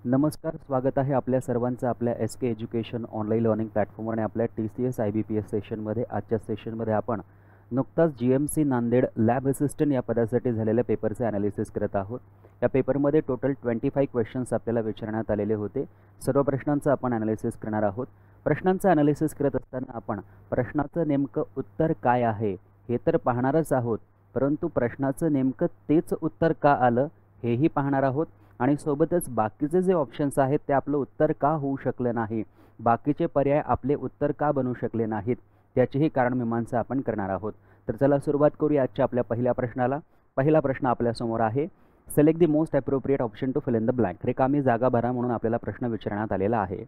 नमस्कार, स्वागत आहे आपल्या सर्वांचं आपल्या SK एज्युकेशन ऑनलाईन लर्निंग प्लॅटफॉर्मवर आणि आपल्या TCS IBPS सेशनमध्ये. आजच्या सेशनमध्ये आपण नुकताच GMC नांदेड लॅब असिस्टंट या पदासाठी झालेल्या पेपरचे ॲनालिसिस करत आहोत. या पेपरमध्ये टोटल 25 क्वेश्चन्स आपल्याला विचारण्यात आलेले होते. सर्व प्रश्नांचं आपण ॲनालिसिस करणार आहोत. प्रश्नांचं ॲनालिसिस करत असताना आपण प्रश्नाचं नेमकं उत्तर काय आहे हे तर पाहणारच आहोत, परंतु प्रश्नाचं नेमकं तेच उत्तर का आलं हेही पाहणार आहोत आणि सोबतच बाकीचे जे ऑप्शन्स आहेत ते आपलं उत्तर का होऊ शकले नाही, बाकीचे पर्याय आपले उत्तर का बनू शकले नाहीत त्याचीही कारणमीमांसा आपण करणार आहोत. तर चला सुरुवात करूया आजच्या आपल्या पहिल्या प्रश्नाला. पहिला प्रश्न आपल्यासमोर आहे, select the most appropriate option to fill in the blank. रिकामी जागा भरा म्हणून आपल्याला प्रश्न विचारण्यात आलेला आहे.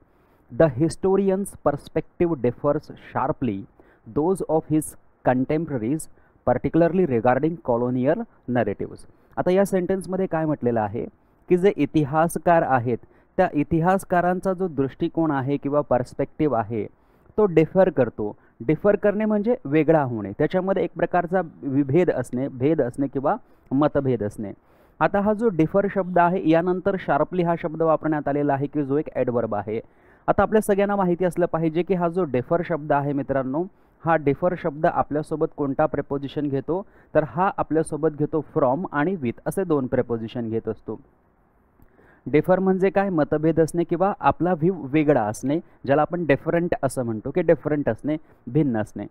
The historian's perspective differs sharply those of his contemporaries particularly regarding colonial narratives. आता या सेंटेन्समध्ये काय म्हटलेलं आहे की जे इतिहासकार आहेत त्या इतिहासकारांचा जो दृष्टिकोन आहे किंवा पर्स्पेक्टिव्ह आहे तो डिफर करतो. डिफर करणे म्हणजे वेगळा होणे, त्याच्यामध्ये एक प्रकारचा विभेद असणे, भेद असणे किंवा मतभेद असणे. आता हा जो डिफर शब्द आहे यानंतर शार्पली हा शब्द वापरण्यात आलेला आहे की जो एक ॲडवर्ब आहे. आता आपल्या सगळ्यांना माहिती असलं पाहिजे की हा जो डिफर शब्द आहे मित्रांनो, हा डिफर शब्द आपल्यासोबत कोणता प्रेपोजिशन घेतो, तर हा आपल्यासोबत घेतो फ्रॉम आणि विथ असे दोन प्रेपोजिशन घेत असतो. डिफर म्हणजे काय, मतभेद असणे किंवा आपला व्ह्यू वेगळा असणे, ज्याला आपण डिफरंट असं म्हणतो की डिफरंट असणे, भिन्न असणे.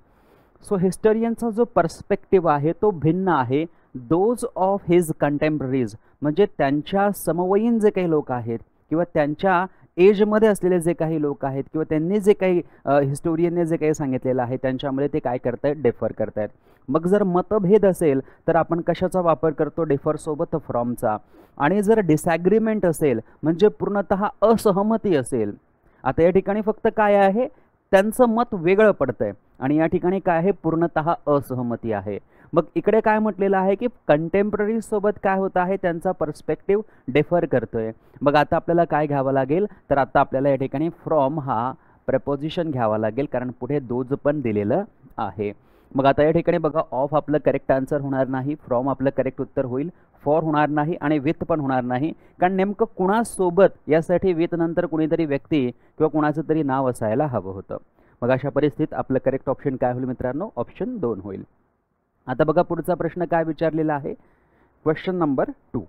सो हिस्टोरियनचा जो पर्स्पेक्टिव्ह आहे तो भिन्न आहे. दोज ऑफ हिज कंटेम्पररीज म्हणजे त्यांच्या समवयीन जे काही लोक आहेत किंवा त्यांच्या एजमध्ये असलेले जे काही लोक आहेत किंवा त्यांनी जे काही हिस्टोरियनने जे काही सांगितलेलं आहे त्यांच्यामध्ये ते काय करतायत, डिफर करतायत. मग जर मतभेद असेल तर आपण कशाचा वापर करतो, डिफरसोबत फ्रॉमचा. आणि जर डिसॲग्रीमेंट असेल म्हणजे पूर्णतः असहमती असेल, आता या ठिकाणी फक्त काय आहे, त्यांचं मत वेगळं पडतंय आणि या ठिकाणी काय आहे, पूर्णतः असहमती आहे. मग इकडे काय म्हटलेलं आहे की कंटेम्पररी सोबत काय होत आहे, त्यांचा पर्स्पेक्टिव्ह डिफर करतोय. मग आता आपल्याला काय घ्यावं लागेल, तर आता आपल्याला या ठिकाणी फ्रॉम हा प्रपोजिशन घ्यावा लागेल कारण पुढे दोज पण दिलेलं आहे. मग आता या ठिकाणी बघा, ऑफ आपलं करेक्ट आन्सर होणार नाही, फ्रॉम आपलं करेक्ट उत्तर होईल, फॉर होणार नाही आणि विथ पण होणार नाही. कारण नेमकं कुणासोबत यासाठी विथ नंतर कुणीतरी व्यक्ती किंवा कुणाचं तरी नाव असायला हवं होतं. मग अशा परिस्थितीत आपलं करेक्ट ऑप्शन काय होईल मित्रांनो, ऑप्शन 2 होईल. आता बघा पुढचा प्रश्न काय विचारलेला आहे, question number 2.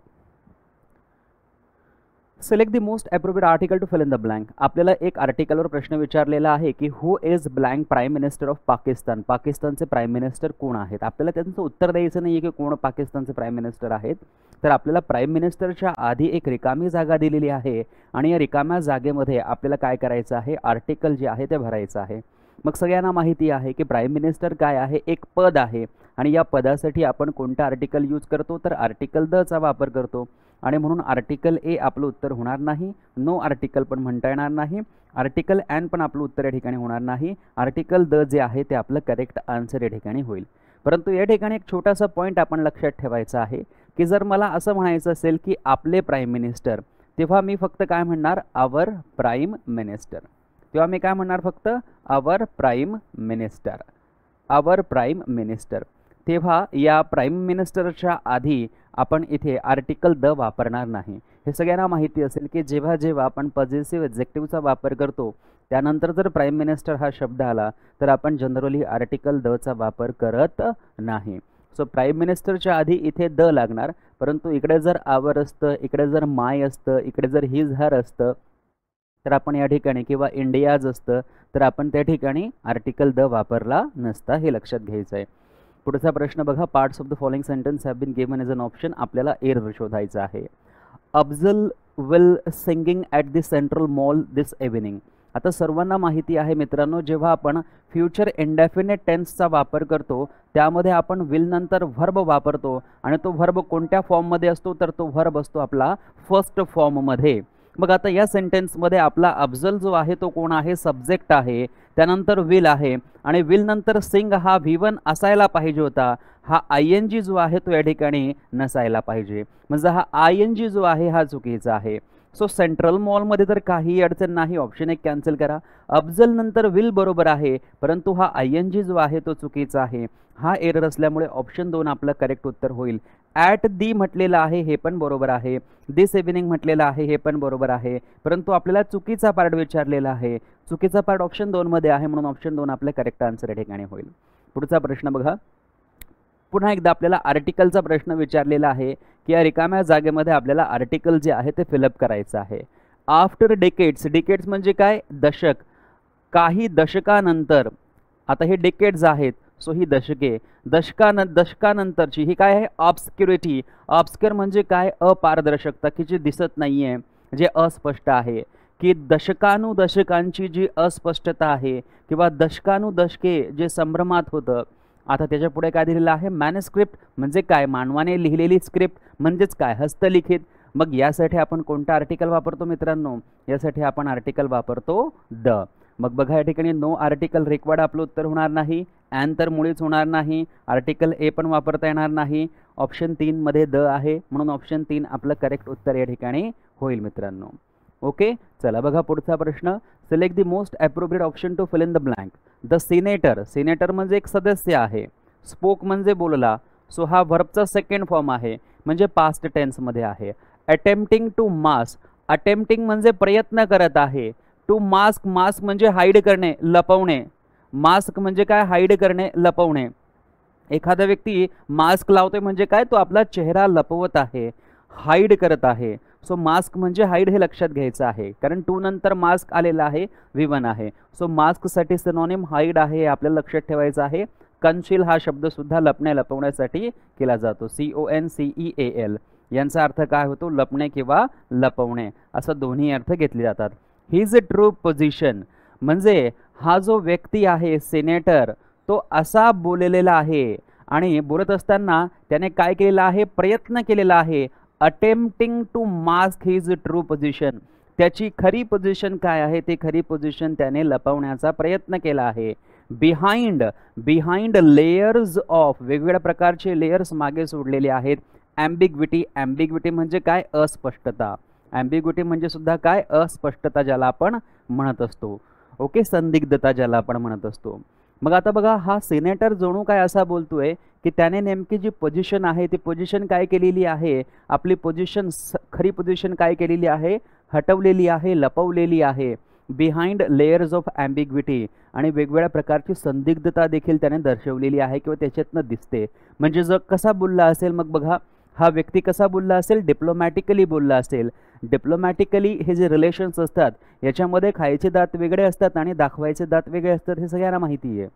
Select the most appropriate article to fill in the blank. आपल्याला एक आर्टिकलवर प्रश्न विचारलेला आहे की who is blank prime minister of Pakistan. पाकिस्तानचे प्राईम मिनिस्टर कोण आहेत. आपल्याला त्यांचं उत्तर द्यायचं नाही आहे की कोण पाकिस्तानचे प्राईम मिनिस्टर आहेत, तर आपल्याला प्राईम मिनिस्टरच्या आधी एक रिकामी जागा दिलेली आहे आणि या रिकाम्या जागेमध्ये आपल्याला काय करायचं आहे, आर्टिकल जे आहे ते भरायचं आहे. मग सगळ्यांना माहिती आहे की प्राईम मिनिस्टर काय आहे, एक पद आहे आणि या पदासाठी आपण कोणता आर्टिकल यूज करतो, तर आर्टिकल दचा वापर करतो. आणि म्हणून आर्टिकल ए आपलं उत्तर होणार नाही, नो आर्टिकल पण म्हणता येणार नाही, आर्टिकल एन पण आपलं उत्तर या ठिकाणी होणार नाही. आर्टिकल द जे आहे ते आपलं करेक्ट आन्सर या ठिकाणी होईल. परंतु या ठिकाणी एक छोटासा पॉईंट आपण लक्षात ठेवायचा आहे की जर मला असं म्हणायचं असेल की आपले प्राईम मिनिस्टर, तेव्हा मी फक्त काय म्हणणार, आवर प्राईम मिनिस्टर. तेव्हा मी काय म्हणणार, फक्त आवर प्राईम मिनिस्टर, आवर प्राईम मिनिस्टर. तेव्हा या प्राईम मिनिस्टरच्या आधी आपण इथे आर्टिकल द वापरणार नाही. हे सगळ्यांना माहिती असेल की जेव्हा जेव्हा आपण पॉझिटिव्ह एक्झेक्टिव्हचा वापर करतो त्यानंतर जर प्राईम मिनिस्टर हा शब्द आला तर आपण जनरली आर्टिकल दचा वापर करत नाही. सो प्राईम मिनिस्टरच्या आधी इथे द लागणार, परंतु इकडे जर आवर असतं, इकडे जर माय असतं, इकडे जर हिज हर असतं तर आपण या ठिकाणी किंवा इंडियाज असतं तर आपण त्या ठिकाणी आर्टिकल द वापरला नसता, हे लक्षात घ्यायचं आहे. पुढचा प्रश्न बघा, parts of the following sentence have been given as an option. आपल्याला एरर शोधायचा आहे. Afzal will singing at the central mall this evening. आता सर्वांना माहिती आहे मित्रांनो, जेव्हा आपण फ्युचर इंडेफिनेट टेन्सचा वापर करतो त्यामध्ये आपण विल नंतर व्हर्ब वापरतो आणि तो व्हर्ब कोणत्या फॉर्ममध्ये असतो, तर तो व्हर्ब असतो आपला फर्स्ट फॉर्ममध्ये. मग आता या सेंटेन्समध्ये आपला अफजल जो आहे तो कोण आहे, सब्जेक्ट आहे, त्यानंतर विल आहे आणि विल नंतर सिंग हा V1 असायला पाहिजे होता. हा ING जो आहे तो या ठिकाणी नसायला पाहिजे, म्हणजे हा ING जो आहे हा चुकीचा आहे. सो सेंट्रल मॉलमध्ये तर काही अडचण नाही, ऑप्शन एक कॅन्सल करा. अफजल नंतर विल बरोबर आहे, परंतु हा ING जो आहे तो चुकीचा आहे. हा एरर असल्यामुळे ऑप्शन 2 आपलं करेक्ट उत्तर होईल. ॲट दी म्हटलेलं आहे हे पण बरोबर आहे, दिस इव्हिनिंग म्हटलेलं आहे हे पण बरोबर आहे, परंतु आपल्याला चुकीचा पार्ट विचारलेला आहे. चुकीचा पार्ट ऑप्शन 2 मध्ये आहे, म्हणून ऑप्शन 2 आपलं करेक्ट आन्सर या ठिकाणी होईल. पुढचा प्रश्न बघा. पुन्हा एकदा आपल्याला आर्टिकलचा प्रश्न विचारलेला आहे की या रिकाम्या जागेमध्ये आपल्याला आर्टिकल जे आहे ते फिलअप करायचं आहे. आफ्टर डेकेड्स, डेकेड्स म्हणजे काय, दशक, काही दशकानंतर. आता हे डेकेड्स आहेत, सो ही दशके, दशकानंतरची ही काय आहे, ऑब्स्क्युरिटी. ऑब्स्क्युअर म्हणजे काय, अपारदर्शकता, की जी दिसत नाही आहे, जे अस्पष्ट आहे, की दशकानुदशकांची जी अस्पष्टता आहे किंवा दशकानुदशके जे संभ्रमात होतं. आता त्याच्या पुढे काय दिलेलं आहे, मॅनस्क्रिप्ट म्हणजे काय, मानवाने लिहिलेली स्क्रिप्ट म्हणजेच काय, हस्तलिखित. मग यासाठी आपण कोणता आर्टिकल वापरतो मित्रांनो, यासाठी आपण आर्टिकल वापरतो द. मग बघा या ठिकाणी नो आर्टिकल रिक्वायर्ड आपलं उत्तर होणार नाही, अँड तर मुळीच होणार नाही, आर्टिकल ए पण वापरता येणार नाही. ऑप्शन 3 मध्ये द आहे, म्हणून ऑप्शन 3 आपलं करेक्ट उत्तर या ठिकाणी होईल मित्रांनो. ओके, चला बघा पुढचा प्रश्न. Select the most appropriate option to fill in the blank. The senator, senator म्हणजे एक सदस्य आहे, स्पोक म्हणजे बोलला, सो हा व्हर्बचा सेकंड फॉर्म आहे, म्हणजे पास्ट टेन्समध्ये आहे. अटेम्प्टिंग टू मास्क, अटेम्प्टिंग म्हणजे प्रयत्न करत आहे. टू मास्क, मास्क म्हणजे हाईड करणे, लपवणे. मास्क म्हणजे काय, हाईड करणे, लपवणे. एखादा व्यक्ती मास्क लावतोय म्हणजे काय, तो आपला चेहरा लपवत आहे, हाईड करत आहे. सो मास्क म्हणजे हाईड हे लक्षात घ्यायचं आहे, कारण टू नंतर मास्क आलेला आहे, V1 आहे. सो मास्कसाठी सिनोनिम हाईड आहे हे आपल्याला लक्षात ठेवायचं आहे. कन्सील हा शब्द सुद्धा लपण्यासाठी केला जातो, CONCEAL. यांचा अर्थ काय होतो, लपणे किंवा लपवणे, असं दोन्ही अर्थ घेतले जातात. हिज ट्रू पोझिशन म्हणजे हा जो व्यक्ती आहे सिनेटर, तो असा बोललेला आहे आणि बोलत असताना त्याने काय केलेला आहे, प्रयत्न केलेला आहे. Attempting to mask his true position, त्याची खरी पोझिशन काय आहे, ते खरी पोझिशन त्याने लपवण्याचा प्रयत्न केला आहे. बिहाइंड, बिहाइंड लेयर्स ऑफ, वेगवेगळ्या प्रकारचे लेयर्स मागे सोडलेले आहेत. ॲम्बिग्विटी, ॲम्बिग्विटी म्हणजे काय, अस्पष्टता. ॲम्बिग्विटी म्हणजे सुद्धा काय, अस्पष्टता ज्याला आपण म्हणत असतो. ओके, संदिग्धता ज्याला आपण म्हणत असतो. मग आता बघा, हा सिनेटर जणू काय असा बोलतोय की त्याने नेमकी जी पोझिशन आहे ती पोझिशन काय केलेली आहे, आपली पोझिशन, खरी पोझिशन काय केलेली आहे, हटवलेली आहे, लपवलेली आहे. बिहाइंड लेयर्स ऑफ ॲम्बिग्विटी, आणि वेगवेगळ्या प्रकारची संदिग्धता देखील त्याने दर्शवलेली आहे किंवा त्याच्यातनं दिसते. म्हणजे जर कसा बोलला असेल, मग बघा हा व्यक्ती कसा बोलला असेल, डिप्लोमॅटिकली बोलला असेल. डिप्लोमॅटिकली हे जे रिलेशन्स असतात याच्यामध्ये खायचे दात वेगळे असतात आणि दाखवायचे दात वेगळे असतात, हे सगळ्यांना माहिती आहे.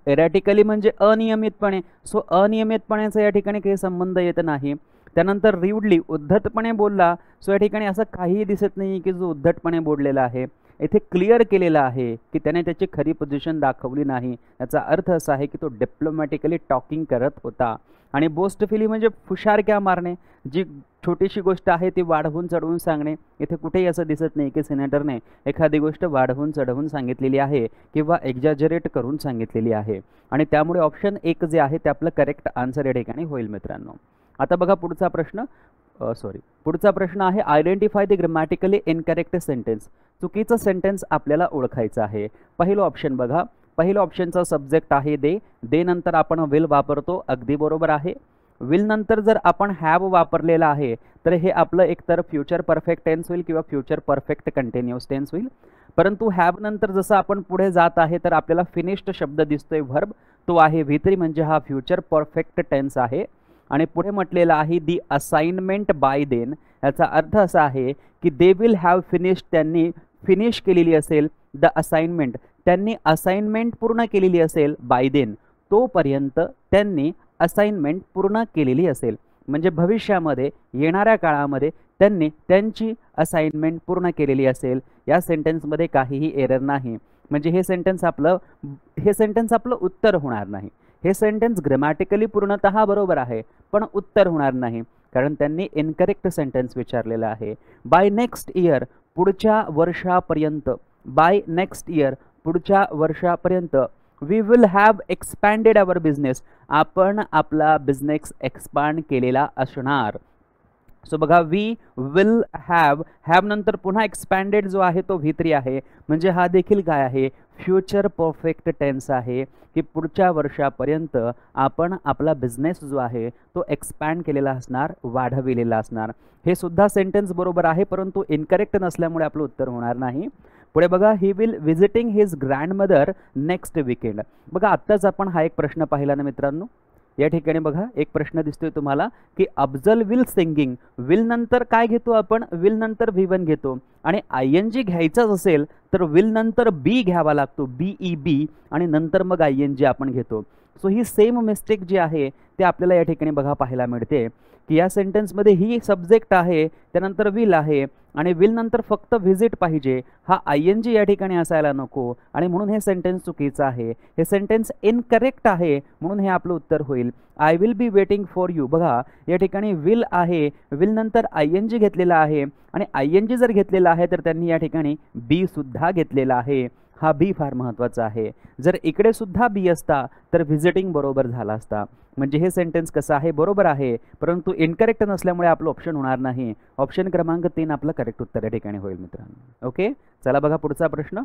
एरॅटिकली म्हणजे अनियमितपणे, सो अनियमितपणेचा या ठिकाणी काही संबंध येत नाही. त्यानंतर रिवडली, उद्धटपणे बोलला, सो या ठिकाणी असं काहीही दिसत नाही की जो उद्धटपणे बोललेला आहे. इथे क्लिअर केलेला आहे की त्याने त्याची खरी पोझिशन दाखवली नाही. याचा अर्थ असा आहे की तो डिप्लोमॅटिकली टॉकिंग करत होता. आणि बोस्टफिली म्हणजे फुशारक्या मारणे, जी छोटीशी गोष्ट आहे ती वाढवून चढवून सांगणे. इथे कुठेही असं दिसत नाही की सिनेटरने एखादी गोष्ट वाढवून चढवून सांगितलेली आहे किंवा एक्झॅजरेट करून सांगितलेली आहे. आणि त्यामुळे ऑप्शन 1 जे आहे ते आपलं करेक्ट आन्सर या ठिकाणी होईल मित्रांनो. आता बघा पुढचा प्रश्न, पुढचा प्रश्न आहे identify the grammatically incorrect sentence. चुकीचं सेंटेन्स आपल्याला ओळखायचं आहे. पहिलं ऑप्शन बघा, पहिलं ऑप्शनचा सब्जेक्ट आहे दे, दे नंतर आपण विल वापरतो, अगदी बरोबर आहे. विल नंतर जर आपण हॅव वापरलेला आहे तर हे आपलं एकतर फ्युचर परफेक्ट टेन्स होईल किंवा फ्युचर परफेक्ट कंटिन्युअस टेन्स होईल. परंतु हॅव नंतर जसं आपण पुढे जात आहे तर आपल्याला फिनिश्ड शब्द दिसतोय, व्हर्ब, तो आहे V3, म्हणजे हा फ्युचर परफेक्ट टेन्स आहे. आणि पुढे म्हटलेलं आहे दी असाइनमेंट बाय देन, याचा अर्थ असा आहे की दे विल हॅव फिनिश्ड, त्यांनी फिनिश केलेली असेल, द असाइनमेंट, त्यांनी असाइनमेंट पूर्ण केलेली असेल, बाय देन, तोपर्यंत त्यांनी असाइनमेंट पूर्ण केलेली असेल. म्हणजे भविष्यामध्ये येणाऱ्या काळामध्ये त्यांनी त्यांची असाइनमेंट पूर्ण केलेली असेल. या सेंटेन्समध्ये काहीही एरर नाही. म्हणजे हे सेंटेन्स आपलं उत्तर होणार नाही. हे सेंटेन्स ग्रामॅटिकली पूर्णतः बरोबर आहे पण उत्तर होणार नाही, कारण त्यांनी इनकरेक्ट सेंटेन्स विचारलेला आहे. बाय नेक्स्ट इयर, पुढच्या वर्षापर्यंत, बाय नेक्स्ट इयर, पुढच्या वर्षापर्यंत. We will have expanded our business, आपण आपला बिझनेस एक्सपांड केलेला असणार. सो बघा वी विल हॅव, हॅव नंतर पुन्हा एक्सपॅन्डेड जो आहे तो V3 आहे, म्हणजे हा देखील काय आहे, फ्युचर परफेक्ट टेन्स आहे की पुढच्या वर्षापर्यंत आपण आपला बिझनेस जो आहे तो एक्सपॅन्ड केलेला असणार, वाढविलेला असणार. हे सुद्धा सेंटेन्स बरोबर आहे, परंतु इनकरेक्ट नसल्यामुळे आपलं उत्तर होणार नाही. पुढे बघा, he will visiting his grandmother next weekend. बघा आत्ताच आपण हा एक प्रश्न पाहिला ना मित्रांनो, या ठिकाणी बघा एक प्रश्न दिसतोय तुम्हाला की अफजल विल सिंगिंग, विल नंतर काय घेतो आपण, विल नंतर V1 घेतो आणि ING घ्यायचाच असेल तर विल नंतर बी घ्यावा लागतो, BEB, आणि नंतर मग ING आपण घेतो. सो ही सेम मिस्टेक जी आहे ते आपल्याला या ठिकाणी बघा पाहायला मिळते की या सेंटेन्समध्ये ही सब्जेक्ट आहे, त्यानंतर विल आहे आणि विल नंतर फक्त व्हिजिट पाहिजे, हा ING या ठिकाणी असायला नको आणि म्हणून हे सेंटेन्स चुकीचं आहे. हे सेंटेन्स इनकरेक्ट आहे, म्हणून हे आपलं उत्तर होईल I will be waiting for you. बघा या ठिकाणी विल आहे, विल नंतर ING घेतलेला आहे आणि ING जर घेतलेला आहे तर त्यांनी या ठिकाणी बी सुद्धा घेतलेला आहे. हा बी फार महत्त्वाचा आहे. जर इकडे सुद्धा बी असता तर व्हिजिटिंग बरोबर झाला असता. म्हणजे हे सेंटेन्स कसं आहे, बरोबर आहे, परंतु इनकरेक्ट नसल्यामुळे आपलं ऑप्शन होणार नाही. ऑप्शन क्रमांक 3 आपलं करेक्ट उत्तर या ठिकाणी होईल मित्रांनो. ओके, चला बघा पुढचा प्रश्न.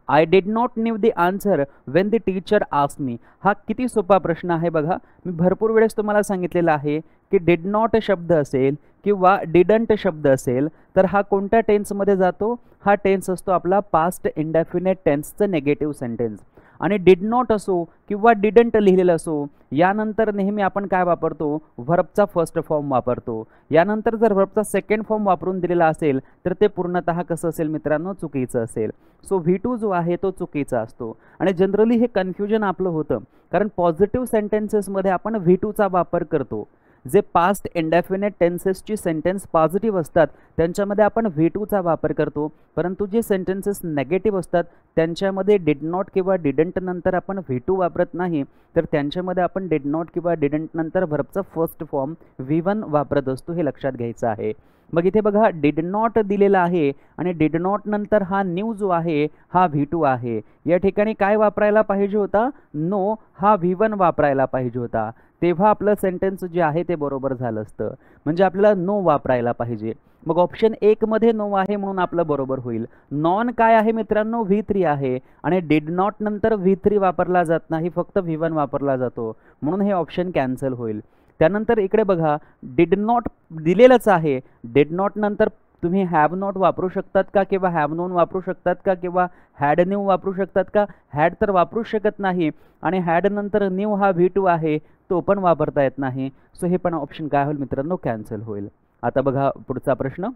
I did not new the answer Wien the teacher asked me. हा किती सोपा प्रश्न आहे बघा. मी भरपूर वेळेस तुम्हाला सांगितलेलं आहे की डिड नॉट शब्द असेल किंवा डिडंट शब्द असेल तर हा कोणत्या टेन्समध्ये जातो, हा टेन्स असतो आपला पास्ट इंडेफिनेट टेन्सचं नेगेटिव्ह सेंटेन्स. आणि डिड नॉट असो किंवा डिडंट लिहिलेलं असो, यानंतर नेहमी आपण काय वापरतो, व्हर्बचा फर्स्ट फॉर्म वापरतो. यानंतर जर व्हर्बचा सेकंड फॉर्म वापरून दिलेला असेल तर ते पूर्णतः कसं असेल मित्रांनो, चुकीचं असेल. सो V2 जो आहे तो चुकीचा असतो आणि जनरली हे कन्फ्युजन आपलं होतं कारण पॉझिटिव्ह सेंटेन्सेसमध्ये आपण V2चा वापर करतो. जे पास्ट इंडेफिनेट टेन्सेसची सेंटेन्स पॉझिटिव्ह असतात त्यांच्यामध्ये आपण V2चा वापर करतो, परंतु जे सेंटेन्सेस नेगेटिव्ह असतात त्यांच्यामध्ये डिड नॉट किंवा डिडंट नंतर आपण V2 वापरत नाही, तर त्यांच्यामध्ये आपण डिड नॉट किंवा डिडंट नंतर व्हर्बचा फर्स्ट फॉर्म V1 वापरत असतो. हे लक्षात घ्यायचं आहे. मग इथे बघा डिड नॉट दिलेला आहे आणि डिड नॉट नंतर हा न्यू जो आहे हा V2 आहे. या ठिकाणी काय वापरायला पाहिजे होता, नो हा V1 वापरायला पाहिजे होता, तेव्हा आपलं सेंटेन्स जे आहे ते बरोबर झालं असतं. म्हणजे आपल्याला नो वापरायला पाहिजे. मग ऑप्शन 1 मध्ये नो आहे म्हणून आपलं बरोबर होईल. नॉन काय आहे मित्रांनो, V3 आहे आणि डिड नॉट नंतर V3 वापरला जात नाही, फक्त V1 वापरला जातो, म्हणून हे ऑप्शन कॅन्सल होईल. त्यानंतर इकडे बघा डिड नॉट दिलेलंच आहे, डिड नॉट नंतर तुम्ही हॅव नॉट वापरू शकतात का किंवा हॅव नोन वापरू शकतात का किंवा हॅड न्यू वापरू शकतात का, हॅड तर वापरू शकत नाही आणि हॅड नंतर न्यू हा V2 आहे तो पण वापरता येत नाही. सो हे पण ऑप्शन काय होईल मित्रांनो, कॅन्सल होईल. आता बघा पुढचा प्रश्न.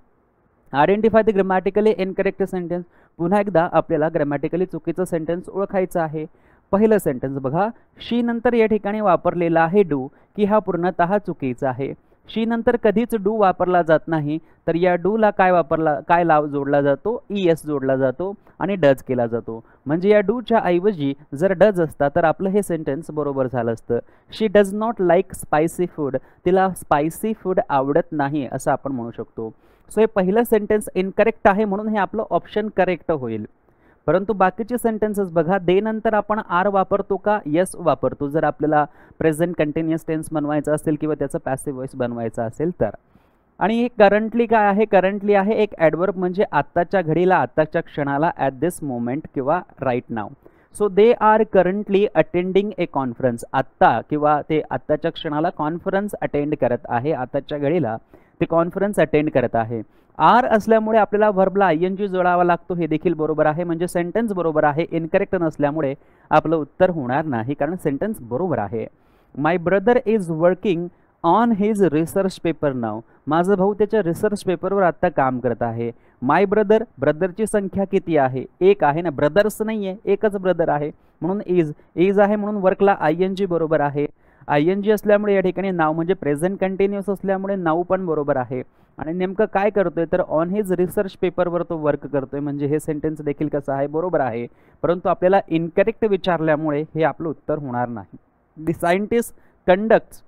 Identify the grammatically incorrect sentence. पुन्हा एकदा आपल्याला ग्रॅमॅटिकली चुकीचं सेंटेन्स ओळखायचं आहे. पहिलं सेंटेन्स बघा, शी नंतर या ठिकाणी वापरलेला आहे डू, की हा पूर्णतः चुकीचा आहे. शी नंतर कधीच डू वापरला जात नाही, तर या डूला काय जोडला जातो, ES जोडला जातो आणि डज केला जातो. म्हणजे या डूच्या ऐवजी जर डज असता तर आपलं हे सेंटेन्स बरोबर झालं असतं. She does not like spicy food, तिला स्पायसी फूड आवडत नाही असं आपण म्हणू शकतो. सो हे पहिलं सेंटेन्स इनकरेक्ट आहे म्हणून हे आपलं ऑप्शन करेक्ट होईल. परंतु बाकीचे सेंटेन्सेस बघा, दे नंतर आपण आर वापरतो का, येस वापरतो जर आपल्याला प्रेझेंट कंटिन्युअस टेन्स बनवायचा असेल किंवा त्याचा पॅसिव्ह वॉइस बनवायचा असेल तर. आणि करंटली काय आहे, करंटली आहे एक ॲडवर्ब म्हणजे आत्ताच्या घडीला, आत्ताच्या क्षणाला, ॲट दिस मोमेंट किंवा right now. So they are currently attending a conference. आत्ता किंवा ते आत्ताच्या क्षणाला कॉन्फरन्स अटेंड करत आहे, आत्ताच्या घडीला ते कॉन्फरन्स अटेंड करत आहे. आर असल्यामुळे आपल्याला व्हर्बला ING जोडावा लागतो, हे देखील बरोबर आहे. म्हणजे सेंटेन्स बरोबर आहे. इनकरेक्ट नसल्यामुळे आपलं उत्तर होणार नाही कारण सेंटेन्स बरोबर आहे. My brother is working on his research paper now. माझा भाऊ त्याच्या रिसर्च पेपरवर आत्ता काम करत आहे. माय ब्रदर, ब्रदरची संख्या किती आहे, एक आहे ना, ब्रदर्स नाही आहे, एकच ब्रदर आहे म्हणून इज आहे म्हणून वर्कला ING बरोबर आहे. ING असल्यामुळे या ठिकाणी नाव म्हणजे प्रेझेंट कंटिन्युअस असल्यामुळे नाव पण बरोबर आहे. आणि नेमकं काय करतोय तर ऑन हिज रिसर्च पेपरवर तो वर्क करतोय, म्हणजे हे सेंटेन्स देखील कसं आहे, बरोबर आहे. परंतु आपल्याला इनकरेक्ट विचारल्यामुळे हे आपलं उत्तर होणार नाही. The scientist conducts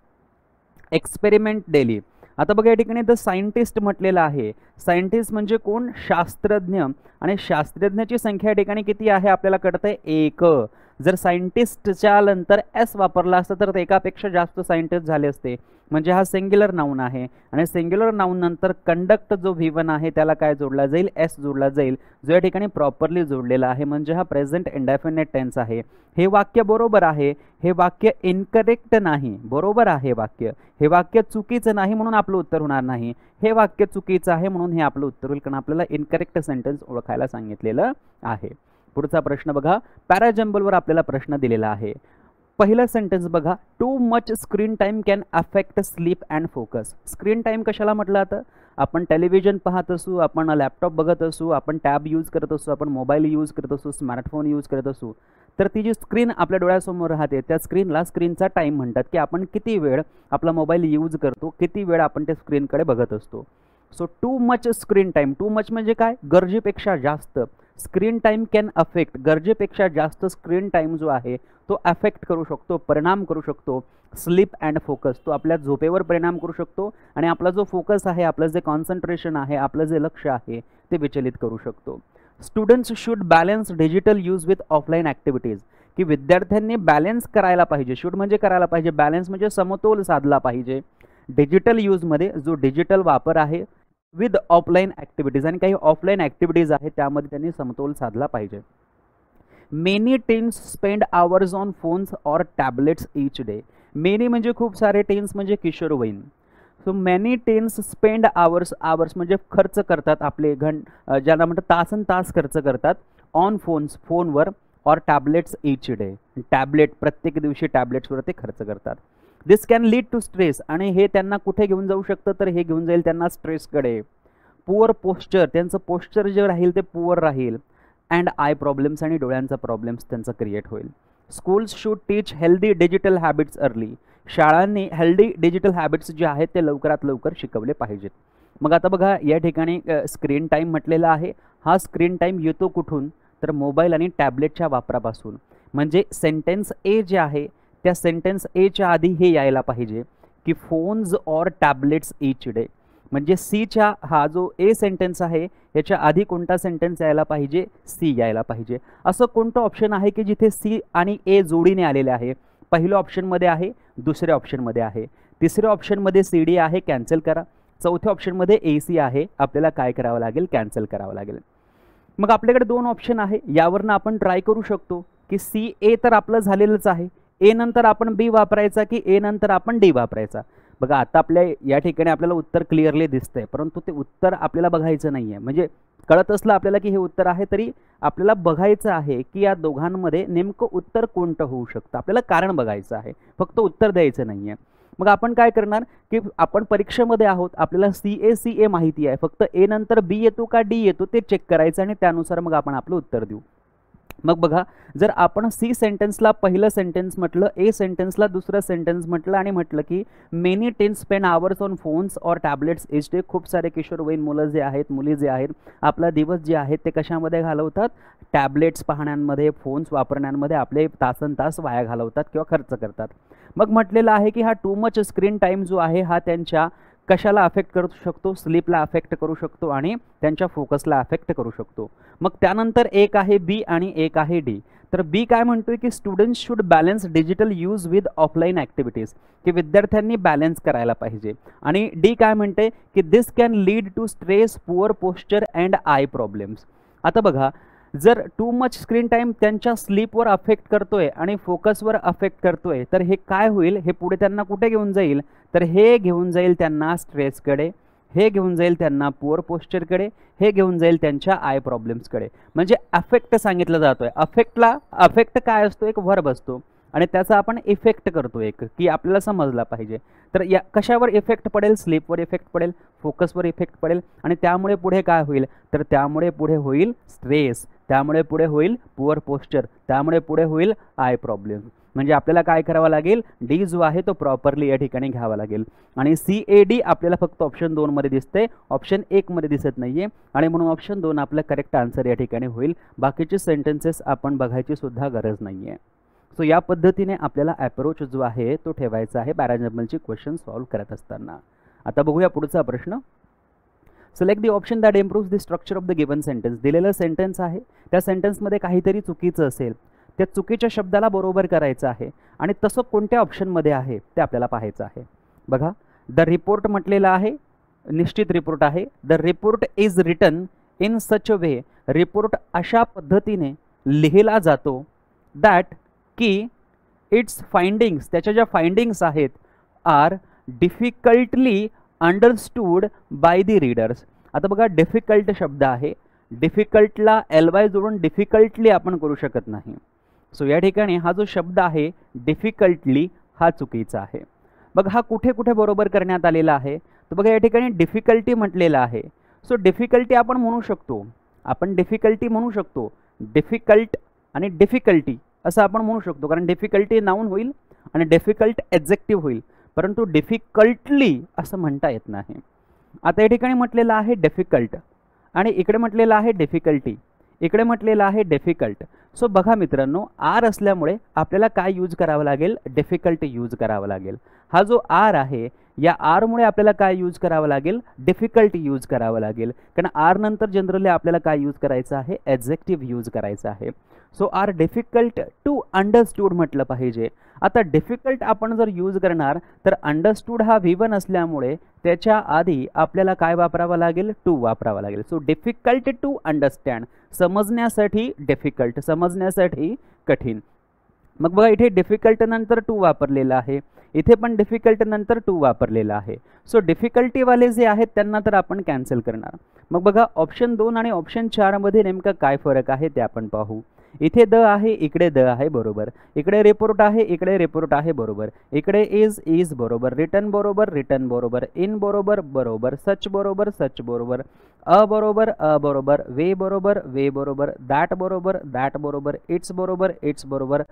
experiment daily. आता बघा या ठिकाणी द सायंटिस्ट म्हटलेलं आहे. सायंटिस्ट म्हणजे कोण, शास्त्रज्ञ. आणि शास्त्रज्ञाची संख्या या ठिकाणी किती आहे आपल्याला कळतंय, 1. जर सायंटिस्टच्या नंतर एस वापरला असता तर एकापेक्षा जास्त सायंटिस्ट झाले असते, म्हणजे हा सिंग्युलर नाऊन आहे आणि सिंग्युलर नाऊन नंतर कंडक्ट जो V1 आहे त्याला काय जोडला जाईल, एस जोडला जाईल, जो या ठिकाणी प्रॉपरली जोडलेला आहे, म्हणजे हा प्रेझेंट इंडेफिनिट टेन्स आहे. हे वाक्य बरोबर आहे, हे वाक्य इनकरेक्ट नाही, बरोबर आहे वाक्य, हे वाक्य चुकीचं नाही म्हणून आपलं उत्तर होणार नाही, हे वाक्य चुकीचं आहे म्हणून हे आपलं उत्तर होईल, कारण आपल्याला इनकरेक्ट सेंटेन्स ओळखायला सांगितलेलं आहे. पुढचा प्रश्न बघा, पॅराजंबलवर आपल्याला प्रश्न दिलेला आहे. पहिला सेंटेन्स बघा, too much screen time can affect sleep and focus. Screen time कशाला म्हटलं आता, आपण टेलिव्हिजन पाहत असू, आपण लॅपटॉप बघत असू, आपण टॅब यूज करत असू, आपण मोबाईल यूज करत असू, स्मार्टफोन यूज करत असू, तर ती जी स्क्रीन आपल्या डोळ्यासमोर राहते त्या स्क्रीनला स्क्रीनचा टाईम म्हणतात, की आपण किती वेळ आपला मोबाईल यूज करतो, किती वेळ आपण त्या स्क्रीनकडे बघत असतो. So too much screen time, too much म्हणजे काय, गरजेपेक्षा जास्त. स्क्रीन टाईम कॅन अफेक्ट, गरजेपेक्षा जास्त स्क्रीन टाईम जो आहे तो अफेक्ट करू शकतो, परिणाम करू शकतो. स्लीप अँड फोकस, तो आपल्या झोपेवर परिणाम करू शकतो आणि आपला जो फोकस आहे, आपलं जे कॉन्सन्ट्रेशन आहे, आपलं जे लक्ष आहे ते विचलित करू शकतो. Students should balance digital use with offline activities, की विद्यार्थ्यांनी बॅलन्स करायला पाहिजे. शुड म्हणजे करायला पाहिजे, बॅलन्स म्हणजे समतोल साधला पाहिजे डिजिटल यूजमध्ये, जो डिजिटल वापर आहे, विथ ऑफलाईन ॲक्टिव्हिटीज, आणि काही ऑफलाईन ॲक्टिव्हिटीज आहेत त्यामध्ये त्यांनी समतोल साधला पाहिजे. Many teens spend hours on phones और टॅबलेट्स ईच डे. मेनी म्हणजे खूप सारे, टीन्स म्हणजे किशोरवयीन. So many teens spend hours, hours म्हणजे खर्च करतात, आपले ज्याला म्हणतात तासन तास खर्च करतात, ऑन फोन्स, फोनवर, और टॅबलेट्स ईच डे, टॅबलेट प्रत्येक दिवशी टॅबलेट्सवर ते खर्च करतात. दिस कॅन लीड टू स्ट्रेस, आणि हे त्यांना कुठे घेऊन जाऊ शकतं, तर हे घेऊन जाईल त्यांना स्ट्रेसकडे. पुअर पोस्चर, त्यांचं पोस्चर जे राहील ते पुअर राहील. अँड आय प्रॉब्लेम्स, आणि डोळ्यांचा प्रॉब्लेम्स त्यांचा क्रिएट होईल. Schools should teach healthy digital habits early. शाळांनी हेल्दी डिजिटल हॅबिट्स जे आहेत ते लवकरात लवकर शिकवले पाहिजेत. मग आता बघा या ठिकाणी स्क्रीन टाईम म्हटलेला आहे. हा स्क्रीन टाईम येतो कुठून, तर मोबाईल आणि टॅबलेटच्या वापरापासून. म्हणजे सेंटेन्स ए जे आहे त्या सेंटेन्स एच्या आधी हे यायला पाहिजे की फोन्स और टॅबलेट्स ईच डे. म्हणजे सीच्या हा जो ए सेंटेन्स आहे याच्या आधी कोणता सेंटेन्स यायला पाहिजे, सी यायला पाहिजे. असं कोणतं ऑप्शन आहे की जिथे सी आणि ए जोडीने आलेले आहे. पहिल्या ऑप्शनमध्ये आहे, दुसऱ्या ऑप्शनमध्ये आहे, तिसऱ्या ऑप्शनमध्ये सी डी आहे, कॅन्सल करा. चौथ्या ऑप्शनमध्ये ए सी आहे, आपल्याला काय करावं लागेल, कॅन्सल करावं लागेल. मग आपल्याकडे दोन ऑप्शन आहे, यावरनं आपण ट्राय करू शकतो की सी ए तर आपलं झालेलंच आहे, ए नंतर आपण बी वापरायचा की ए नंतर आपण डी वापरायचा. बघा आता आपल्या या ठिकाणी आपल्याला उत्तर क्लिअरली दिसतंय, परंतु ते उत्तर आपल्याला बघायचं नाही आहे. म्हणजे कळत असलं आपल्याला की हे उत्तर आहे, तरी आपल्याला बघायचं आहे की या दोघांमध्ये नेमकं उत्तर कोणतं होऊ शकतं. आपल्याला कारण बघायचं आहे, फक्त उत्तर द्यायचं नाही आहे. मग आपण काय करणार की आपण परीक्षेमध्ये आहोत, आपल्याला सी ए माहिती आहे, फक्त ए नंतर बी येतो का डी येतो ते चेक करायचं आणि त्यानुसार मग आपण आपलं उत्तर देऊ. मग बघा जर आपण सी सेंटेन्सला पहिलं सेंटेन्स म्हटलं, ए सेंटेन्सला दुसरं सेंटेन्स म्हटलं आणि म्हटलं की many teens spend hours on phones और टॅबलेट्स ईच डे. खूप सारे किशोरवयीन मुलं जे आहेत, मुली जे आहेत, आपला दिवस जे आहेत ते कशामध्ये घालवतात, टॅबलेट्स पाहण्यामध्ये, फोन्स वापरण्यामध्ये आपले तासन तास वाया घालवतात किंवा खर्च करतात. मग म्हटलेलं आहे की हा टू मच स्क्रीन टाईम जो आहे हा त्यांच्या कशाला अफेक्ट करू शकतो, स्लीपला अफेक्ट करू शकतो आणि त्यांच्या फोकसला अफेक्ट करू शकतो. मग त्यानंतर एक आहे बी आणि एक आहे डी. तर बी काय म्हणतोय की students should balance digital use with offline activities, की विद्यार्थ्यांनी बॅलन्स करायला पाहिजे. आणि डी काय म्हणते की this can lead to stress, poor posture and eye problems. आता बघा जर टू मच स्क्रीन टाईम त्यांच्या स्लीपवर अफेक्ट करतोय आणि फोकसवर अफेक्ट करतोय, तर हे काय होईल, हे पुढे त्यांना कुठे घेऊन जाईल, तर हे घेऊन जाईल त्यांना स्ट्रेसकडे, हे घेऊन जाईल त्यांना पुअर पोस्चरकडे, हे घेऊन जाईल त्यांच्या आय प्रॉब्लेम्सकडे. म्हणजे अफेक्ट सांगितलं जातोय. अफेक्ट काय असतो, एक वर्ब असतो आणि त्याचा आपण इफेक्ट करतो एक, की आपल्याला समजला पाहिजे. तर या कशावर इफेक्ट पडेल, स्लीपवर इफेक्ट पडेल, फोकसवर इफेक्ट पडेल आणि त्यामुळे पुढे काय होईल, तर त्यामुळे पुढे होईल स्ट्रेस, त्यामुळे पुढे होईल पुअर पोस्चर, त्यामुळे पुढे होईल आय प्रॉब्लेम. म्हणजे आपल्याला काय करावं लागेल, डी जो आहे तो प्रॉपरली या ठिकाणी घ्यावा लागेल. आणि सी ए डी आपल्याला फक्त ऑप्शन 2 मध्ये दिसते, ऑप्शन 1 मध्ये दिसत नाहीये आणि म्हणून ऑप्शन 2 आपलं करेक्ट आन्सर या ठिकाणी होईल. बाकीचे सेंटेन्सेस आपण बघायची सुद्धा गरज नाहीये. सो या पद्धतीने आपल्याला अप्रोच जो आहे तो ठेवायचा आहे पॅराजंबलची क्वेश्चन सॉल्व्ह करत असताना. आता बघूया पुढचा प्रश्न. Select the option that improves the structure of the given sentence. दिलेलं सेंटेन्स आहे, त्या सेंटेन्समध्ये काहीतरी चुकीचं असेल त्या चुकीच्या शब्दाला बरोबर करायचं आहे आणि तसं कोणत्या ऑप्शनमध्ये आहे ते आपल्याला पाहायचं आहे. बघा, द रिपोर्ट म्हटलेलं आहे, निश्चित रिपोर्ट आहे. The report is written in such a way, report अशा पद्धतीने लिहिला जातो दॅट की इट्स फाइंडिंग्स, त्याच्या ज्या फाइंडिंग्स आहेत are difficultly understood by the readers. आता बघा, डिफिकल्ट शब्द आहे, डिफिकल्टला LY जोडून डिफिकल्टली आपण करू शकत नाही. सो या ठिकाणी हा जो शब्द आहे डिफिकल्टली हा चुकीचा आहे. बघा, हा कुठे कुठे बरोबर करण्यात आलेला आहे, तर बघा या ठिकाणी डिफिकल्टी म्हटलेलं आहे. सो डिफिकल्टी आपण म्हणू शकतो, आपण डिफिकल्टी म्हणू शकतो, डिफिकल्ट आणि डिफिकल्टी असं आपण म्हणू शकतो, कारण डिफिकल्टी नाउन होईल आणि डिफिकल्ट ॲडजेक्टिव्ह होईल, परंतु डिफिकल्टली असं म्हणता येत नाही. आता या ठिकाणी म्हटलेलं आहे डिफिकल्ट आणि इकडे म्हटलेलं आहे डिफिकल्टी, इकडे म्हटलेलं आहे डिफिकल्ट. सो बघा मित्रांनो, आर असल्यामुळे आपल्याला काय यूज करावं लागेल, डिफिकल्ट यूज करावं लागेल. हा जो आर आहे या आरमुळे आपल्याला काय यूज करावं लागेल, डिफिकल्ट यूज करावं लागेल, कारण आर नंतर जनरली आपल्याला काय यूज करायचं आहे, ॲडजेक्टिव्ह यूज करायचं आहे. So are difficult to understood म्हटलं पाहिजे. आता डिफिकल्ट आपण जर यूज करणार तर अंडरस्टूड हा V1 असल्यामुळे त्याच्या आधी आपल्याला काय वापरावं लागेल, टू वापरावं लागेल. सो डिफिकल्ट टू अंडरस्टँड, समजण्यासाठी डिफिकल्ट, समजण्यासाठी कठीण. मग बघा, इथे डिफिकल्ट नंतर टू वापरलेला आहे, इथे पण डिफिकल्ट नंतर टू वापरलेला आहे. सो डिफिकल्टीवाले जे आहेत त्यांना तर आपण कॅन्सल करणार. मग बघा, ऑप्शन 2 आणि ऑप्शन 4 मध्ये नेमका काय फरक आहे ते आपण पाहू. इथे द आहे, इकडे द आहे, बरोबर. इकडे रिपोर्ट आहे, इकडे रिपोर्ट आहे, बरोबर. इकडे इज बरोबर, रिटर्न बरोबर, इन बरोबर, सच बरोबर, बरोबर, वे बरोबर, दॅट बरोबर, इट्स बरोबर,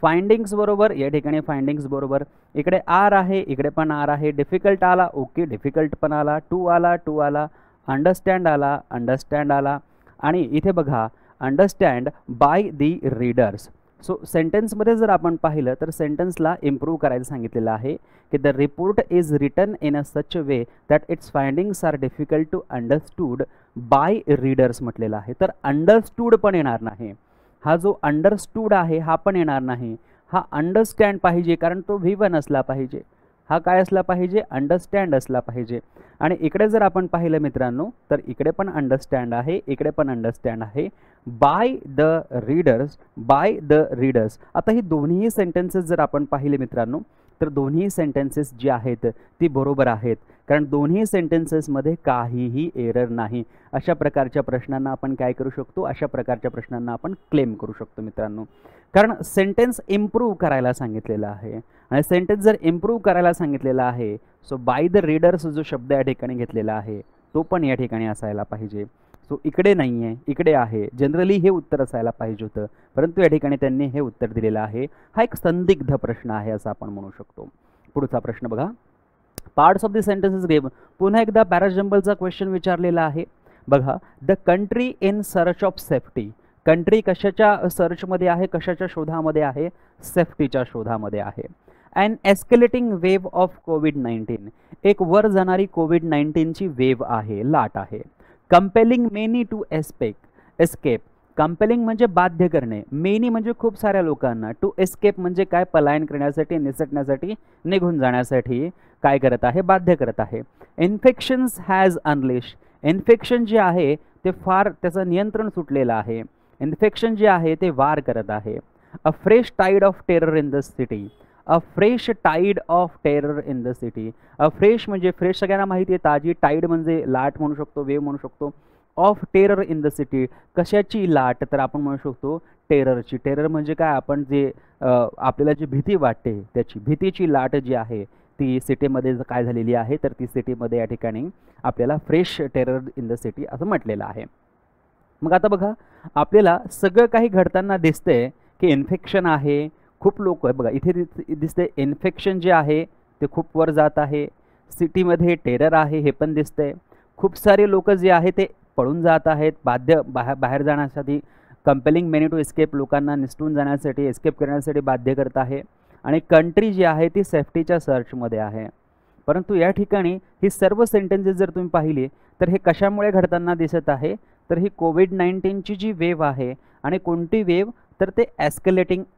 फाइंडिंग्स बरोबर, या ठिकाणी फाइंडिंग्स बरोबर. इकडे आर आहे, इकडे पण आर आहे. डिफिकल्ट आला, ओके, डिफिकल्ट पण आला. टू आला, अंडरस्टँड आला आणि इथे बघा, understand by the readers. So सेंटेन्समध्ये जर आपण पाहिलं तर सेंटेन्सला इम्प्रूव्ह करायला सांगितलेलं आहे की the report is written in a such way that its findings are difficult to understood by readers म्हटलेलं आहे. तर अंडरस्टूड पण येणार नाही, हा जो अंडरस्टूड आहे हा पण येणार नाही, हा अंडरस्टँड पाहिजे, कारण तो V1 असला पाहिजे. हा काय असला पाहिजे, अंडरस्टँड असला पाहिजे. आणि इकडे जर आपण पाहिलं मित्रांनो तर इकडे पण अंडरस्टँड आहे, इकडे पण अंडरस्टँड आहे. Bye the readers. आता ही दोन्ही सेंटेन्सेस जर आपण पाहिले मित्रांनो तर दोन्ही सेंटेन्सेस जी आहेत ती बरोबर आहेत, कारण दोन्ही सेंटेन्सेसमध्ये काहीही एरर नाही. अशा प्रकारच्या प्रश्नांना आपण काय करू शकतो, अशा प्रकारच्या प्रश्नांना आपण क्लेम करू शकतो मित्रांनो, कारण सेंटेन्स इम्प्रूव्ह करायला सांगितलेला आहे. आणि सेंटेन्स जर इम्प्रूव्ह करायला सांगितलेला आहे सो बाय द रीडर्स जो शब्द या ठिकाणी घेतलेला आहे तो पण या ठिकाणी असायला पाहिजे. सो इकडे नाही आहे, इकडे आहे. जनरली हे उत्तर असायला पाहिजे होतं, परंतु या ठिकाणी त्यांनी हे उत्तर दिलेलं आहे. हा एक संदिग्ध प्रश्न आहे असं आपण म्हणू शकतो. पुढचा प्रश्न बघा, parts of the sentences given. पुन्हा एकदा पॅराजंबलचा क्वेश्चन विचारलेला आहे. बघा, the country in search of safety. Country कशाच्या सर्चमध्ये आहे, कशाच्या शोधामध्ये आहे, सेफ्टीच्या शोधामध्ये आहे. And escalating wave of COVID-19. एक वर जाणारी COVID-19ची वेव्ह आहे, लाट आहे. Compelling many to escape. Compelling म्हणजे बाध्य करणे, मेनी म्हणजे खूप साऱ्या लोकांना, टू एस्केप म्हणजे काय, पलायन करण्यासाठी, निसटण्यासाठी, निघून जाण्यासाठी काय करत आहे, बाध्य करत आहे. Infections has unleash. इन्फेक्शन जे आहे ते फार त्याचं नियंत्रण सुटलेलं आहे. इन्फेक्शन जे आहे ते वार करत आहे. A fresh tide of terror in the city. A fresh tide of terror in the city. A fresh म्हणजे फ्रेश सगळ्यांना माहिती आहे, ताजी. टाईड म्हणजे लाट म्हणू शकतो, वेव म्हणू शकतो. Of terror in the city, कशाची लाट, तर आपण म्हणू शकतो टेररची. टेरर म्हणजे काय, आपण जे आपल्याला जी भीती वाटते त्याची, भीतीची लाट जी आहे ती सिटीमध्ये काय झालेली आहे, तर ती सिटीमध्ये या ठिकाणी आपल्याला fresh terror in the city असं म्हटलेलं आहे. मग आता बघा, आपल्याला सगळं काही घडताना दिसतंय की इन्फेक्शन आहे, खूप लोक आहे. बघा इथे दिसते इन्फेक्शन जे आहे ते खूप वर जात आहे. सिटीमध्ये टेरर आहे हे पण दिसतंय. खूप सारे लोक जे आहे ते पळून जात आहेत, बाहेर जाण्यासाठी. कंपेलिंग मेनी टू एस्केप, लोकांना निसटून जाण्यासाठी, एस्केप करण्यासाठी बाध्य करत आहे. आणि कंट्री जी आहे ती सेफ्टीच्या सर्चमध्ये आहे. परंतु या ठिकाणी ही सर्व सेंटेन्सेस जर तुम्ही पाहिली तर हे कशामुळे घडताना दिसत आहे, तर ही COVID-19ची जी वेव्ह आहे. आणि कोणती वेव्ह, तर ते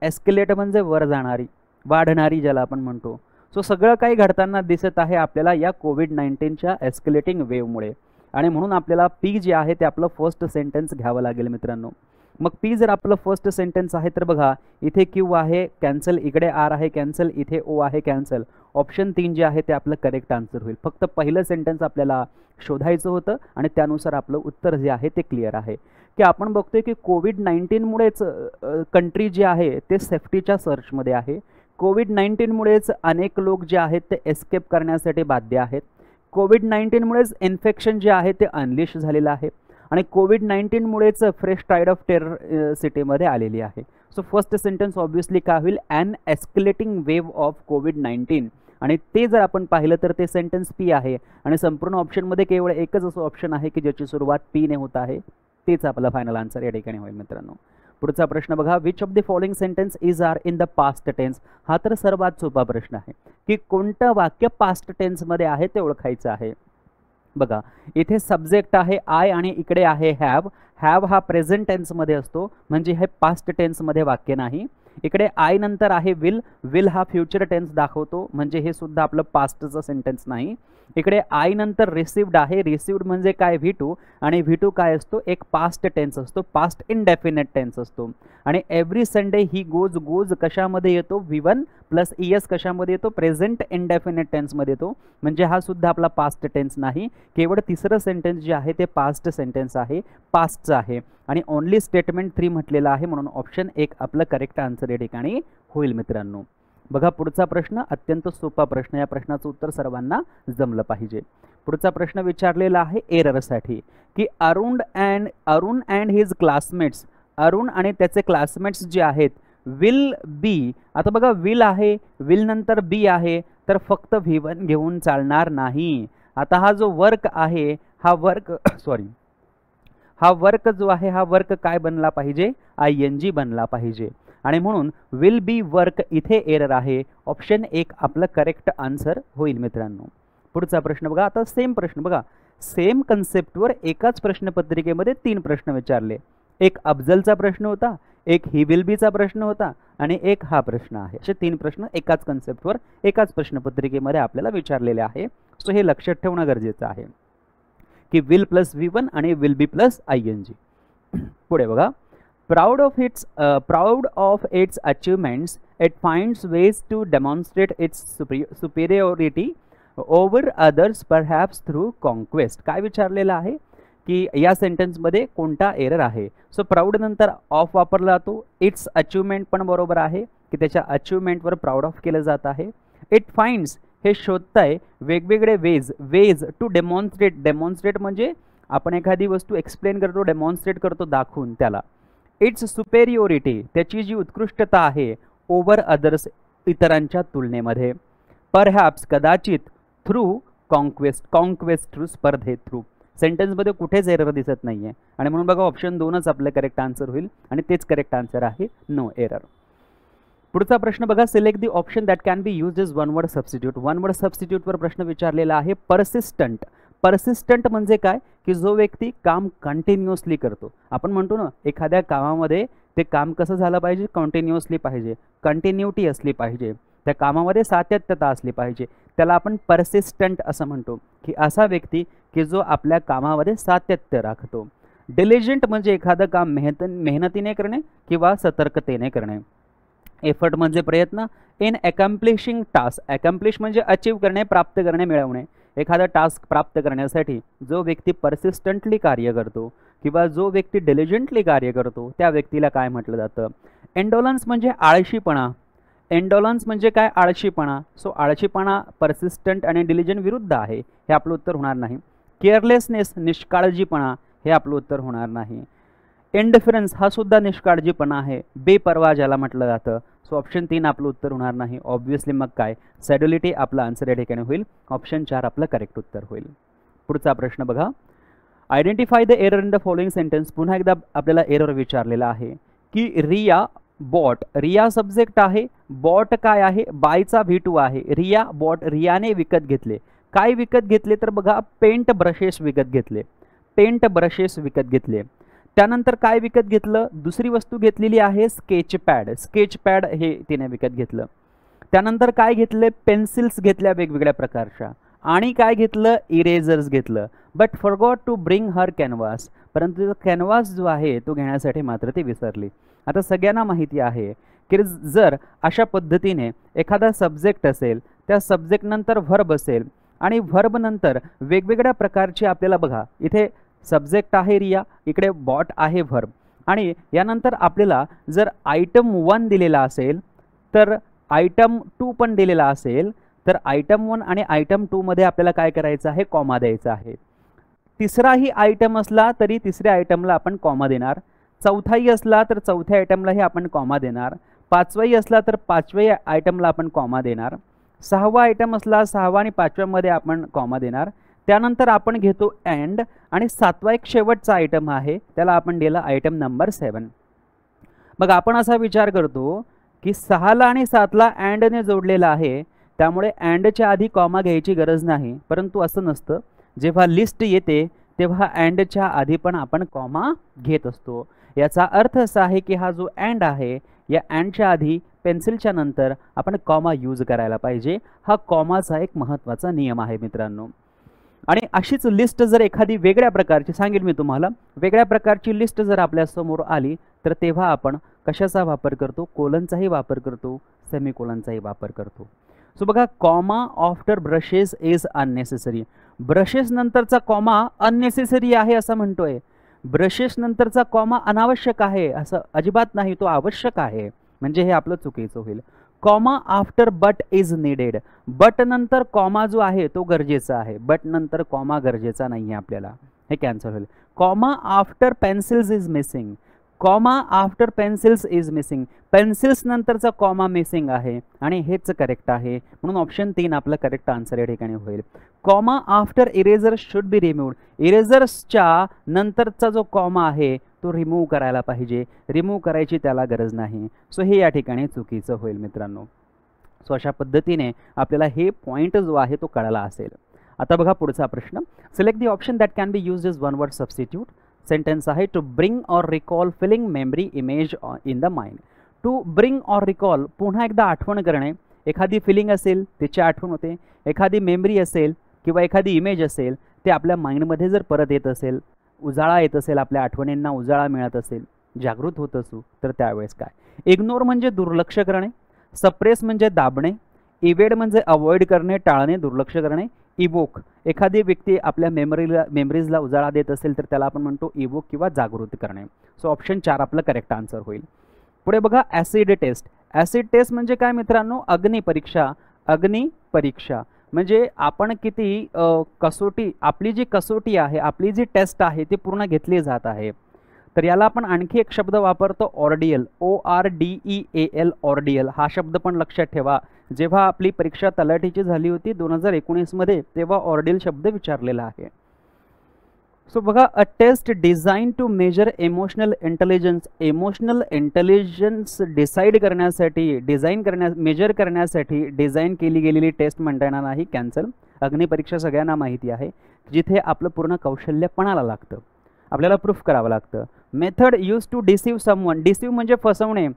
एस्केलेट म्हणजे वर जाणारी, वाढणारी ज्याला आपण म्हणतो. सो सगळं काही घडताना दिसत आहे आपल्याला या कोविड-19च्या एस्केलेटिंग वेव्हमुळे. आणि म्हणून आपल्याला पी जे आहे ते आपलं फर्स्ट सेंटेन्स घ्यावं लागेल मित्रांनो. मग पी जर आपलं फर्स्ट सेंटेन्स आहे तर बघा इथे क्यू आहे कॅन्सल, इकडे आर आहे कॅन्सल, इथे ओ आहे कॅन्सल. ऑप्शन 3 जे आहे ते आपलं करेक्ट आन्सर होईल. फक्त पहिलं सेंटेन्स आपल्याला शोधायचं होतं आणि त्यानुसार आपलं उत्तर जे आहे ते क्लिअर आहे. की आपण बघतोय की कोविड-19मुळेच कंट्री जे आहे ते सेफ्टीच्या सर्चमध्ये आहे. कोविड-19मुळेच अनेक लोक जे आहेत ते एस्केप करण्यासाठी बाध्य आहेत. कोविड-19मुळेच इन्फेक्शन जे आहे ते अनलिश झालेलं आहे आणि कोविड-19मुळेच फ्रेश टाईड ऑफ टेरर सिटीमध्ये आलेली आहे. सो फर्स्ट सेंटेन्स ऑब्व्हियसली काय होईल, ॲन एस्केलेटिंग वेव्ह ऑफ कोविड-19. आणि ते जर आपण पाहिलं तर ते सेंटेन्स पी आहे आणि संपूर्ण ऑप्शनमध्ये केवळ एकच असं ऑप्शन आहे की ज्याची सुरुवात पी ने होत आहे. तेच आपला फायनल आन्सर या ठिकाणी होईल मित्रांनो. पुढचा प्रश्न बघा, which of the following sentence is are in the past tense. हा तर सर्वात सोपा प्रश्न आहे की कोणतं वाक्य पास्ट टेन्समध्ये आहे ते ओळखायचं आहे. बघा इथे सब्जेक्ट आहे आय आणि इकडे आहे हॅव. हॅव हा प्रेझेंट टेन्समध्ये असतो म्हणजे हे पास्ट टेन्समध्ये वाक्य नाही. इकडे आय नंतर आहे विल. विल हा फ्युचर टेन्स दाखवतो म्हणजे हे सुद्धा आपलं पास्टचं सेंटेन्स नाही. इकडे आय नंतर रिसिव्ड आहे. रिसिव्ड म्हणजे काय, V2. आणि V2 काय असतो, एक पास्ट टेन्स असतो, पास्ट इनडेफिनेट टेन्स असतो. आणि every Sunday he goes. Goes कशामध्ये येतो, V1 प्लस ES कशामध्ये येतो, प्रेझेंट इनडेफिनेट टेन्समध्ये येतो म्हणजे हा सुद्धा आपला पास्ट टेन्स नाही. केवळ तिसरं सेंटेन्स जे आहे ते पास्ट सेंटेन्स आहे, पास्टचं आहे आणि ओनली स्टेटमेंट 3 म्हटलेलं आहे म्हणून ऑप्शन 1 आपलं करेक्ट आन्सर या ठिकाणी होईल मित्रांनो. बघा पुढचा प्रश्न अत्यंत सोपा प्रश्न, या प्रश्नाचं उत्तर सर्वांना जमलं पाहिजे. पुढचा प्रश्न विचारलेला आहे एररसाठी की Arun and his classmates. Arun आणि त्याचे क्लासमेट्स जे आहेत विल बी. आता बघा विल आहे, विल नंतर बी आहे तर फक्त V1 घेऊन चालणार नाही. आता हा जो वर्क आहे हा वर्क हा वर्क जो आहे हा वर्क काय बनला पाहिजे, ING बनला पाहिजे आणि म्हणून विल बी वर्क इथे एरर आहे. ऑप्शन 1 आपलं करेक्ट आन्सर होईल मित्रांनो. पुढचा प्रश्न बघा, आता सेम प्रश्न बघा, सेम कन्सेप्टवर एकाच प्रश्नपत्रिकेमध्ये 3 प्रश्न विचारले. एक अफजलचा प्रश्न होता, एक ही विल बीचा प्रश्न होता आणि एक हा प्रश्न आहे. असे 3 प्रश्न एकाच कन्सेप्टवर एकाच प्रश्नपत्रिकेमध्ये आपल्याला विचारलेले आहे. सो हे लक्षात ठेवणं गरजेचं आहे की विल प्लस V1 आणि विल बी प्लस ING. पुढे बघा, proud of its achievements, it finds ways to demonstrate its superiority over others, perhaps through conquest. काय विचारलेलं आहे की या सेंटेन्समध्ये कोणता एरर आहे. सो प्राऊड नंतर ऑफ वापरला जातो. इट्स अचिव्हमेंट पण बरोबर आहे की त्याच्या अचिव्हमेंटवर प्राऊड ऑफ केलं जात आहे. इट फाइंड्स हे शोधताय वेगवेगळे वेज टू डेमॉन्स्ट्रेट म्हणजे आपण एखादी वस्तू एक्सप्लेन करतो, डेमॉन्स्ट्रेट करतो दाखवून त्याला. इट्स सुपेरियोरिटी त्याची जी उत्कृष्टता आहे ओव्हर अदर्स इतरांच्या तुलनेमध्ये. परहॅप्स कदाचित थ्रू कॉन्क्वेस्ट थ्रू स्पर्धे थ्रू. सेंटेन्समध्ये कुठेच एरर दिसत नाही आहे आणि म्हणून बघा ऑप्शन 2च आपलं करेक्ट आन्सर होईल आणि तेच करेक्ट आन्सर आहे, नो एरर. पुढचा प्रश्न बघा, select the option that can be use is one word substitute. One word सबस्टिट्यूटवर प्रश्न विचारलेला आहे परसिस्टंट. परसिस्टंट म्हणजे काय की जो व्यक्ती काम कंटिन्युअसली करतो. आपण म्हणतो ना एखाद्या कामामध्ये ते काम कसं झालं पाहिजे, कंटिन्युअसली पाहिजे, कंटिन्युटी असली पाहिजे, त्या कामामध्ये सातत्यता असली पाहिजे, त्याला आपण परसिस्टंट असं म्हणतो की असा व्यक्ती की जो आपल्या कामामध्ये सातत्य राखतो. डिलिजंट म्हणजे एखादं काम मेहनतीने करणे किंवा सतर्कतेने करणे. एफर्ट म्हणजे प्रयत्न. इन अकम्प्लिशिंग टास्क, अकम्प्लिश म्हणजे अचीव करणे, प्राप्त करणे, मिळवणे. एखादा टास्क प्राप्त करण्यासाठी जो व्यक्ती परसिस्टंटली कार्य करतो किंवा जो व्यक्ती डिलिजंटली कार्य करतो त्या व्यक्तीला काय म्हटलं जातं. इंडोलन्स म्हणजे आळशीपणा. इंडोलन्स म्हणजे काय, आळशीपणा. सो आळशीपणा परसिस्टंट आणि डिलिजंट विरुद्ध आहे, हे आपलं उत्तर होणार नाही. केअरलेसनेस निष्काळजीपणा, हे आपलं उत्तर होणार नाही. इंडिफरन्स हा सुद्धा निष्काळजीपणा आहे, बेपर्वा ज्याला म्हटलं जातं. सो ऑप्शन 3 आपलं उत्तर होणार नाही. ऑब्व्हियसली मग काय, सॅड्युलिटी आपला आन्सर या ठिकाणी होईल. ऑप्शन 4 आपलं करेक्ट उत्तर होईल. पुढचा प्रश्न बघा, identify the error in the following sentence. पुन्हा एकदा आपल्याला एरर विचारलेला आहे की रिया बॉट. रिया सब्जेक्ट आहे, बॉट काय आहे, बायचा V2 आहे. रिया बॉट, रियाने विकत घेतले. काय विकत घेतले तर बघा पेंट ब्रशेस विकत घेतले. पेंट ब्रशेस विकत घेतले. त्यानंतर काय विकत घेतलं, दुसरी वस्तू घेतलेली आहे स्केच पॅड. स्केच पॅड हे तिने विकत घेतलं. त्यानंतर काय घेतले, पेन्सिल्स घेतल्या वेगवेगळ्या प्रकारच्या, आणि काय घेतलं, इरेझर्स घेतलं. But forgot to bring her canvas, परंतु कॅनव्हास जो आहे तो घेण्यासाठी मात्र ती विसरली. आता सगळ्यांना माहिती आहे की जर अशा पद्धतीने एखादा सब्जेक्ट असेल, त्या सब्जेक्ट नंतर व्हर्ब असेल आणि व्हर्ब नंतर वेगवेगळ्या प्रकारचे आपल्याला बघा, इथे सब्जेक्ट आहे रिया, इकडे बॉट आहे व्हर्ब, आणि यानंतर आपल्याला जर आयटम 1 दिलेला असेल तर आयटम 2 पण दिलेला असेल, तर आयटम 1 आणि आयटम 2 मध्ये आपल्याला काय करायचं आहे, कॉमा द्यायचा आहे. तिसराही आयटम असला तरी तिसऱ्या आयटमला आपण कॉमा देणार, चौथाही असला तर चौथ्या आयटमलाही आपण कॉमा देणार, पाचवाही असला तर पाचव्या आयटमला आपण कॉमा देणार, सहावा आयटम असला सहावा आणि पाचव्यामध्ये आपण कॉमा देणार. त्यानंतर आपण घेतो अँड, आणि सातवा एक शेवटचा आयटम आहे त्याला आपण दिला आयटम नंबर 7. मग आपण असा विचार करतो की 6ला आणि 7ला अँडने जोडलेला आहे, त्यामुळे अँडच्या आधी कॉमा घ्यायची गरज नाही. परंतु असं नसतं, जेव्हा लिस्ट येते तेव्हा अँडच्या आधी पण आपण कॉमा घेत असतो. याचा अर्थ असा आहे की हा जो अँड आहे, या अँडच्या आधी पेन्सिलच्या नंतर आपण कॉमा यूज करायला पाहिजे. हा कॉमाचा एक महत्त्वाचा नियम आहे मित्रांनो. आणि अशीच लिस्ट जर एखादी वेगळ्या प्रकारची, सांगेल मी तुम्हाला, वेगळ्या प्रकारची लिस्ट जर आपल्या समोर आली तर तेव्हा आपण कशाचा वापर करतो, कोलनचाही वापर करतो, सेमीकोलनचाही वापर करतो. सो बघा, comma after brushes is unnecessary. Brushes नंतरचा कॉमा अननेसेसरी आहे असं म्हणतोय. ब्रशेस नंतरचा कॉमा अनावश्यक आहे असं अजिबात नाही, तो आवश्यक आहे. म्हणजे हे आपलं चुकीचं होईल. Comma after but is needed. But नंतर कॉमा जो आहे तो गरजेचा आहे, बट नंतर कॉमा गरजेचा नाही आहे आपल्याला, हे कॅन्सल होईल. Comma after pencils is missing. Comma after pencils is missing. Pencils नंतरचा कॉमा मिसिंग आहे आणि हेच करेक्ट आहे, म्हणून ऑप्शन 3 आपलं करेक्ट आन्सर या ठिकाणी होईल. Comma after erasers should be removed. इरेझर्सच्या नंतरचा जो कॉमा आहे तो रिमूव्ह करायला पाहिजे, रिमूव्ह करायची त्याला गरज नाही. सो हे या ठिकाणी चुकीचं होईल मित्रांनो. सो अशा पद्धतीने आपल्याला हे पॉईंट जो आहे तो कळला असेल. आता बघा पुढचा प्रश्न. Select the option that can be used is one word substitute. Sentence आहे to bring or recall filling memory image in the mind. To bring or recall, पुन्हा एकदा आठवण करणे. एखादी फिलिंग असेल त्याची आठवण होते, एखादी मेमरी असेल किंवा एखादी इमेज असेल ते आपल्या माइंडमध्ये जर परत येत असेल, उजाळा येत असेल, आपल्या आठवणींना उजाळा मिळत असेल, जागृत होत असू, तर त्यावेळेस काय. इग्नोर म्हणजे दुर्लक्ष करणे, सप्रेस म्हणजे दाबणे, इवेड म्हणजे अवॉइड करणे, टाळणे, दुर्लक्ष करणे, इवोक, एखादी व्यक्ती आपल्या मेमरीजला उजाळा देत असेल तर त्याला आपण म्हणतो इवोक किंवा जागृत करणे. सो ऑप्शन 4 आपलं करेक्ट आन्सर होईल. पुढे बघा, ॲसिड टेस्ट. ॲसिड टेस्ट म्हणजे काय मित्रांनो, अग्निपरीक्षा. अग्निपरीक्षा म्हणजे आपण किती कसोटी, आपली जी कसोटी आहे, आपली जी टेस्ट आहे ती पूर्ण घेतली जात आहे. तर याला आपण आणखी एक शब्द वापरतो, ऑर्डियल. ORDEAL, ordeal. हा शब्द पण लक्षात ठेवा. जेव्हा आपली परीक्षा तलाठीची झाली होती 2019 मध्ये, तेव्हा ऑर्डियल शब्द विचारलेला आहे. सो बघा, a test design to measure emotional intelligence. Emotional intelligence decide करण्यासाठी, मेजर करण्यासाठी डिझाईन केली गेलेली टेस्ट म्हणता येणार नाही, कॅन्सल. अग्निपरीक्षा सगळ्यांना माहिती आहे, जिथे आपलं पूर्ण कौशल्य पणाला लागतं, आपल्याला प्रूफ करावं लागतं. Method use to deceive someone. Deceive म्हणजे फसवणे,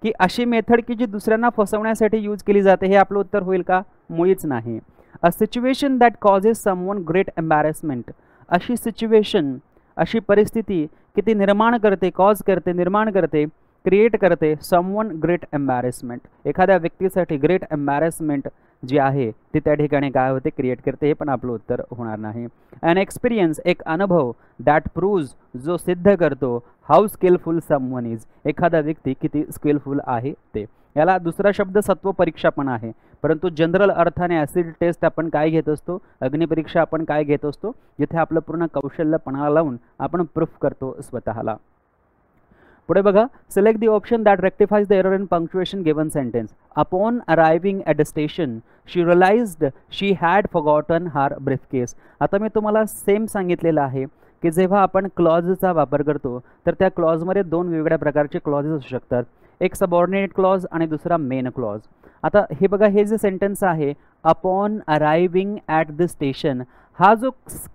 की अशी मेथड की जी दुसऱ्यांना फसवण्यासाठी यूज केली जाते. हे आपलं उत्तर होईल का, मुळीच नाही. अ situation that causes someone great embarrassment. अशी सिच्युएशन, अशी परिस्थिती की ती निर्माण करते, कॉज करते, निर्माण करते, क्रिएट करते समवन ग्रेट एम्बॅरेसमेंट. एखाद्या व्यक्तीसाठी ग्रेट एम्बॅरेसमेंट जी आहे ती त्या ठिकाणी काय होते, क्रिएट करते. हे पण आपलं उत्तर होणार नाही. अन एक्सपिरियन्स, एक अनुभव, दॅट प्रूव्ज, जो सिद्ध करतो हाऊ स्किलफुल समवन इज, एखादा व्यक्ती किती स्किलफुल आहे ते. याला दुसरा शब्द सत्व परीक्षा पण आहे, परंतु जनरल अर्थाने ॲसिड टेस्ट आपण काय घेत असतो, अग्निपरीक्षा आपण काय घेत असतो, जिथे आपलं पूर्ण कौशल्य पणाला लावून आपण प्रूफ करतो स्वतःला. पुढे बघा, select the option that rectifies the error in punctuation given sentence. Upon arriving at the station she realised she had forgotten her briefcase. आता मी तुम्हाला सेम सांगितलेलं आहे की जेव्हा आपण क्लॉजचा वापर करतो तर त्या क्लॉजमध्ये 2 वेगवेगळ्या प्रकारचे क्लॉजेस असू शकतात. एक सबऑर्डिनेट क्लॉज आणि दुसरा मेन क्लॉज. आता हे बघा, हे जे सेंटेन्स आहे upon arriving at the station, हा जो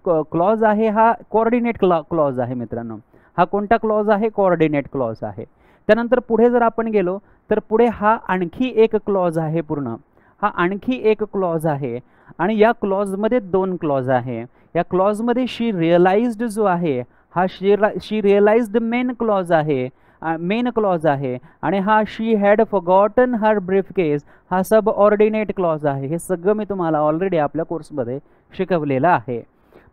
क्लॉज आहे हा कोऑर्डिनेट क्लॉज आहे मित्रांनो. हा कोणता क्लॉज आहे? कोऑर्डिनेट क्लॉज आहे. त्यानंतर पुढे जर आपण गेलो तर पुढे हा आणखी एक क्लॉज आहे. पूर्ण हा आणखी एक क्लॉज आहे आणि या क्लॉजमध्ये दोन क्लॉज आहे. या क्लॉजमध्ये शी रिअलाइज्ड जो आहे हा शी रिअलाइज्ड मेन क्लॉज आहे, मेन क्लॉज आहे. आणि हा शी हॅड फॉरगॉटन हर ब्रीफकेस हा सब ऑर्डिनेट क्लॉज आहे. हे सगळं मी तुम्हाला ऑलरेडी आपल्या कोर्समध्ये शिकवलेलं आहे.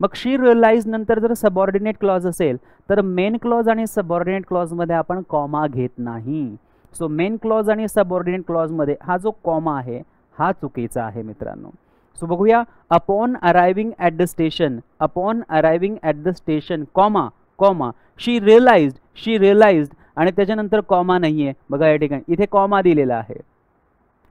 मग शी रिअलाइज नंतर जर सबऑर्डिनेट क्लॉज असेल तर मेन क्लॉज आणि सबऑर्डिनेट क्लॉजमध्ये आपण कॉमा घेत नाही. सो मेन क्लॉज आणि सबऑर्डिनेट क्लॉजमध्ये हा जो कॉमा आहे हा चुकीचा आहे मित्रांनो. सो बघूया, upon arriving at the station, upon arriving at the station comma comma she realised आणि त्याच्यानंतर कॉमा नाही आहे. बघा या ठिकाणी इथे कॉमा दिलेला आहे.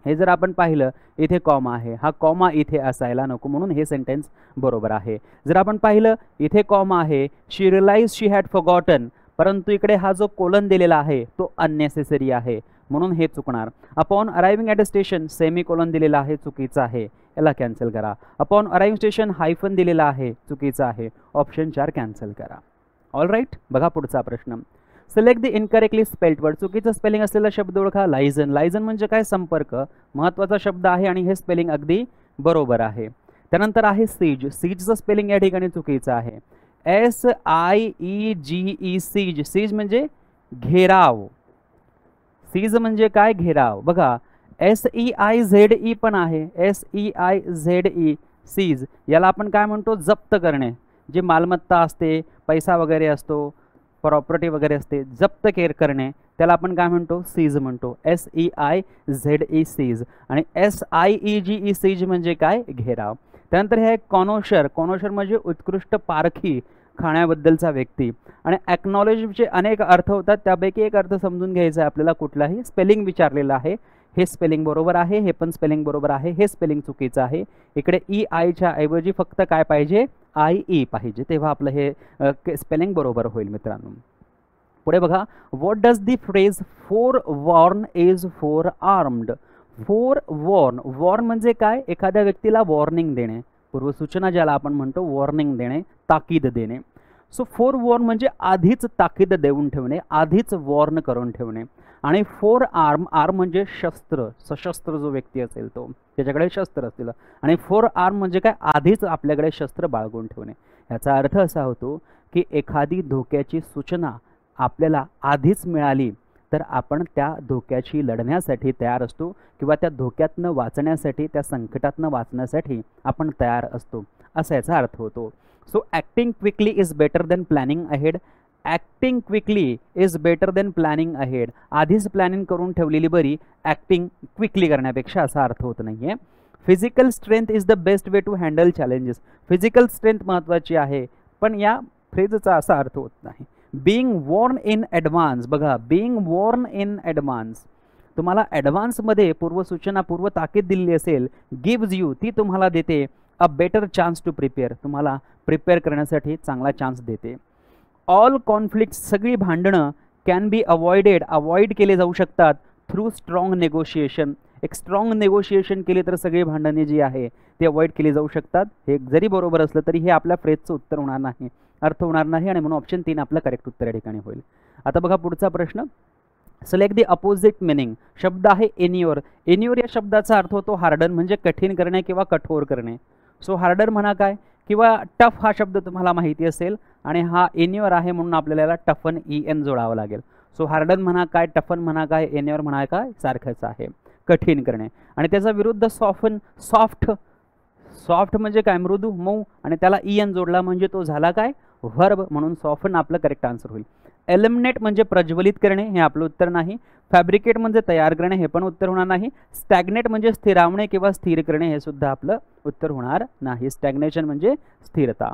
हे जर आपण पाहिलं इथे कॉमा आहे, हा कॉमा इथे असायला नको म्हणून हे सेंटेन्स बरोबर आहे. जर आपण पाहिलं इथे कॉमा आहे, शी रिअलाइज शी हॅड फॉरगॉटन, परंतु इकडे हा जो कोलन दिलेला आहे तो अननेसेसरी आहे म्हणून हे चुकणार. Upon arriving at a station semicolon दिलेला आहे, चुकीचा आहे, याला कॅन्सल करा. अपॉन अरायव्हिंग स्टेशन हायफन दिलेला आहे, चुकीचा आहे. ऑप्शन 4 कॅन्सल करा. All right. बघा पुढचा प्रश्न. Select the incorrectly spelled word. चुकीचं स्पेलिंग असलेला शब्द ओळखा. लायझन. लायझन म्हणजे काय? संपर्क. महत्त्वाचा शब्द आहे आणि हे स्पेलिंग अगदी बरोबर आहे. त्यानंतर आहे सीज. सीजचं स्पेलिंग या ठिकाणी चुकीचं आहे. SIEGE seize. सीज म्हणजे घेराव. सीज म्हणजे काय? घेराव. बघा SEIZE पण आहे, SEIZE सीज. याला आपण काय म्हणतो? जप्त करणे. जे मालमत्ता असते, पैसा वगैरे असतो, प्रॉपर्टी वगैरे असते, जप्त करणे, त्याला आपण काय म्हणतो? सीज म्हणतो. SEIZE seize. आणि SIEGE सीज म्हणजे काय? घेराव. त्यानंतर हे कॉनोशर. कॉनोशर म्हणजे उत्कृष्ट पारखी, खाण्याबद्दलचा व्यक्ती. आणि ॲक्नॉलेजचे अनेक अर्थ होतात, त्यापैकी एक अर्थ समजून घ्यायचा आहे आपल्याला. कुठलाही स्पेलिंग विचारलेलं आहे, हे स्पेलिंग बरोबर आहे, हे पण स्पेलिंग बरोबर आहे, हे स्पेलिंग चुकीचं आहे. इकडे EIच्या ऐवजी फक्त काय पाहिजे? IE पाहिजे, तेव्हा आपलं हे स्पेलिंग बरोबर होईल मित्रांनो. पुढे बघा, what does the phrase forewarned is forearmed. Forewarned. Warned म्हणजे काय? एखाद्या व्यक्तीला वॉर्निंग देणे, पूर्वसूचना ज्याला आपण म्हणतो, वॉर्निंग देणे, ताकीद देणे. सो फोर वॉर्न म्हणजे आधीच ताकीद देऊन ठेवणे, आधीच वॉर्न करून ठेवणे. आणि फोर आर्म. आर्म म्हणजे शस्त्र, सशस्त्र जो व्यक्ती असेल तो, त्याच्याकडे शस्त्र असतील. आणि फोर आर्म म्हणजे काय? आधीच आपल्याकडे शस्त्र बाळगून ठेवणे. याचा अर्थ असा होतो की एखादी धोक्याची सूचना आपल्याला आधीच मिळाली तर आपण त्या धोक्याशी लढण्यासाठी तयार असतो, किंवा त्या धोक्यातनं वाचण्यासाठी, त्या संकटातनं वाचण्यासाठी आपण तयार असतो, असा याचा अर्थ होतो. So acting quickly is better than planning ahead. Acting quickly is better than planning ahead. आधीच प्लॅनिंग करून ठेवलेली बरी, ॲक्टिंग क्विकली करण्यापेक्षा, असा अर्थ होत नाही आहे. Physical strength is the best way to handle challenges. Physical strength महत्त्वाची आहे, पण या फ्रेजचा असा अर्थ होत नाही. Being warned in advance. बघा, बीइंग वॉर्न इन ॲडव्हान्स, तुम्हाला ॲडव्हान्समध्ये पूर्वसूचना, पूर्व ताकीद दिलेली असेल, गिव्ज यू, ती तुम्हाला देते a better chance to prepare, तुम्हाला प्रिपेअर करण्यासाठी चांगला चान्स देते. ऑल कॉन्फ्लिक्ट, सगळी भांडणं, कॅन बी अवॉइडेड, अवॉइड केले जाऊ शकतात थ्रू स्ट्रॉंग नेगोशिएशन. एक स्ट्रॉंग नेगोशिएशन केले तर सगळी भांडणे जी आहे ती अवॉइड केली जाऊ शकतात. हे जरी बरोबर असलं तरी हे आपल्या फ्रेजचं उत्तर होणार नाही, अर्थ होणार नाही, आणि म्हणून ऑप्शन 3 आपलं करेक्ट उत्तर या ठिकाणी होईल. आता बघा पुढचा प्रश्न. Select the opposite meaning. शब्द आहे एन्युअर. एन्युअर या शब्दाचा अर्थ होतो हार्डन, म्हणजे कठीण करणे किंवा कठोर करणे. सो हार्डर म्हणा काय, किंवा टफ हा शब्द तुम्हाला माहिती असेल, आणि हा एन्युअर आहे म्हणून आपल्याला याला टफन EN जोडावं लागेल. सो हार्डन म्हणा काय, टफन म्हणा काय, एन्युअर म्हणा काय, सारखंच आहे, कठीण करणे. आणि त्याचा विरुद्ध सॉफन, सॉफ्ट. सॉफ्ट म्हणजे काय? मृदू, मऊ, आणि त्याला EN जोडला म्हणजे तो झाला काय? व्हर्ब, म्हणून सॉफन आपलं करेक्ट आन्सर होईल. एलिमिनेट म्हणजे प्रज्वलित करणे, हे आपलं उत्तर नाही. फॅब्रिकेट म्हणजे तयार करणे, हे पण उत्तर होणार नाही. स्टॅग्नेट म्हणजे स्थिरावणे किंवा स्थिर करणे, हे सुद्धा आपलं उत्तर होणार नाही. स्टॅग्नेशन म्हणजे स्थिरता.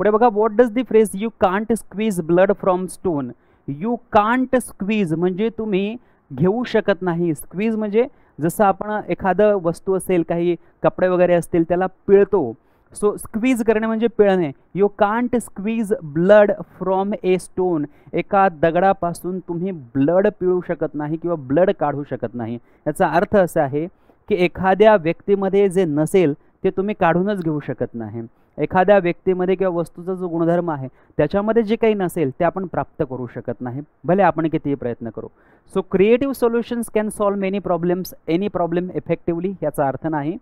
पुढे बघा, what does the phrase you can't squeeze blood from stone. You can't squeeze म्हणजे तुम्ही घेऊ शकत नाही. स्क्वीज म्हणजे जसं आपण एखादं वस्तू असेल, काही कपडे वगैरे असतील, त्याला पिळतो. सो स्क्वीज करणे म्हणजे पिळणे. You can't squeeze blood from a stone. एका दगडापासून तुम्ही ब्लड पिळू शकत नाही किंवा ब्लड काढू शकत नाही. याचा अर्थ असा आहे की एखाद्या व्यक्तीमध्ये जे नसेल ते तुम्ही काढूनच घेऊ शकत नाही. एखाद्या व्यक्तीमध्ये किंवा वस्तूचा जो गुणधर्म आहे त्याच्यामध्ये जे काही नसेल ते आपण प्राप्त करू शकत नाही, भले आपण कितीही प्रयत्न करू. So creative solutions can solve many problems, any problem effectively, याचा अर्थ नाही.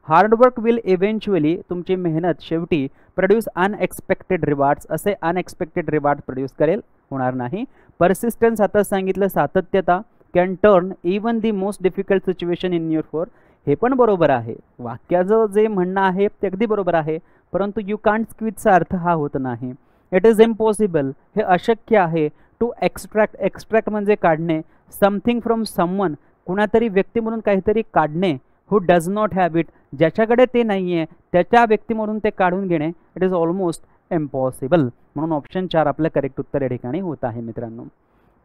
हार्डवर्क विल इव्हेंच्युअली, तुमची मेहनत शेवटी प्रोड्यूस अनएक्सपेक्टेड रिवॉर्ड्स, असे अनएक्सपेक्टेड रिवॉर्ड प्रोड्यूस करेल, होणार नाही. परसिस्टन्स, आता सांगितलं सातत्यता, can turn even the most difficult situation in your favour, हे पण बरोबर आहे. वाक्याचं जे म्हणणं आहे ते अगदी बरोबर आहे, परंतु यू कांट स्क्विजचा अर्थ हा होत नाही. इट इज इम्पॉसिबल, हे अशक्य आहे. टू एक्स्ट्रॅक्ट, एक्स्ट्रॅक्ट म्हणजे काढणे, समथिंग फ्रॉम समवन, कुणातरी व्यक्तीमधून काहीतरी काढणे. Who does not have it, ज्याच्याकडे ते नाही आहे त्याच्या व्यक्तीमधून ते काढून घेणे. It is almost impossible. म्हणून ऑप्शन 4 आपलं करेक्ट उत्तर या ठिकाणी होत आहे मित्रांनो.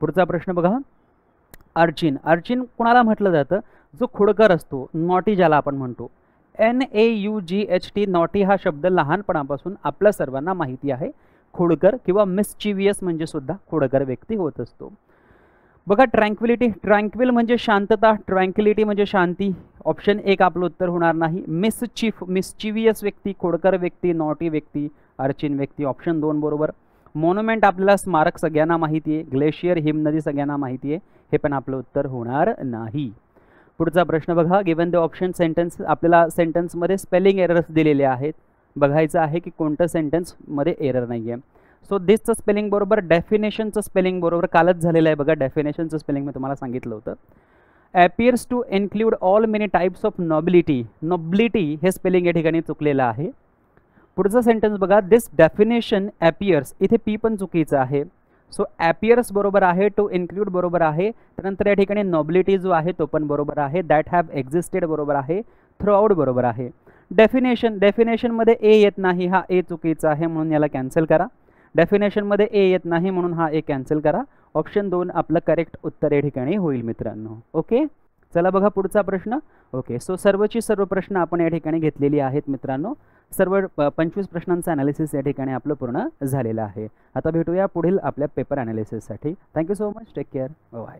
पुढचा प्रश्न बघा. अर्चिन, अर्चिन कुणाला म्हटलं जातं? जो खोडकर असतो, नॉटी ज्याला आपण म्हणतो. NAUGHT, नॉटी हा शब्द लहानपणापासून आपल्या सर्वांना माहिती आहे. खोडकर किंवा मिसचिवियस म्हणजे सुद्धा खोडकर व्यक्ती होत असतो. बघा ट्रँक्विलिटी, ट्रँक्विल म्हणजे शांतता, ट्रँक्विलिटी म्हणजे शांती. ऑप्शन 1 आपलं उत्तर होणार नाही. मिसचिवियस व्यक्ती, खोडकर व्यक्ती, नॉटी व्यक्ती, अर्चिन व्यक्ती, ऑप्शन 2 बरोबर. मॉन्युमेंट आपल्याला स्मारक सगळ्यांना माहिती आहे. ग्लेशियर, हिमनदी सगळ्यांना माहिती आहे, हे पण आपलं उत्तर होणार नाही. पुढचा प्रश्न बघा. गिवन द ऑप्शन सेंटेन्स, आपल्याला सेंटेन्समध्ये स्पेलिंग एरर्स दिलेले आहेत. बघायचं आहे की कोणतं सेंटेन्समध्ये एरर नाही आहे. सो दिसचं स्पेलिंग बरोबर, डेफिनेशनचं स्पेलिंग बरोबर, कालच झालेलं आहे बघा. डेफिनेशनचं स्पेलिंग मी तुम्हाला सांगितलं होतं. Appears to include all many types of nobility, nobility हे स्पेलिंग या ठिकाणी चुकलेलं आहे. पुढचा सेंटेन्स बघा. दिस डेफिनेशन ॲपियर्स, इथे पी पण चुकीचं आहे. सो ॲपियर्स बरोबर आहे, टू इन्क्लूड बरोबर आहे. त्यानंतर या ठिकाणी नॉबिलिटी जो आहे तो पण बरोबर आहे. दॅट हॅव एक्झिस्टेड बरोबर आहे. थ्रूआउट बरोबर आहे. डेफिनेशन, डेफिनेशनमध्ये ए येत नाही, हा ए चुकीचा आहे म्हणून याला कॅन्सल करा. डेफिनेशनमध्ये ए येत नाही म्हणून हा ए कॅन्सल करा. ऑप्शन 2 आपलं करेक्ट उत्तर या ठिकाणी होईल मित्रांनो. ओके, चला बघा पुढचा प्रश्न. ओके, सो सर्वची सर्व प्रश्न आपण या ठिकाणी घेतलेली आहेत मित्रांनो. सर्व 25 प्रश्नांचं ॲनालिसिस या ठिकाणी आपलं पूर्ण झालेलं आहे. आता भेटूया पुढील आपल्या पेपर ॲनालिसिससाठी. Thank you so much, take care, bye.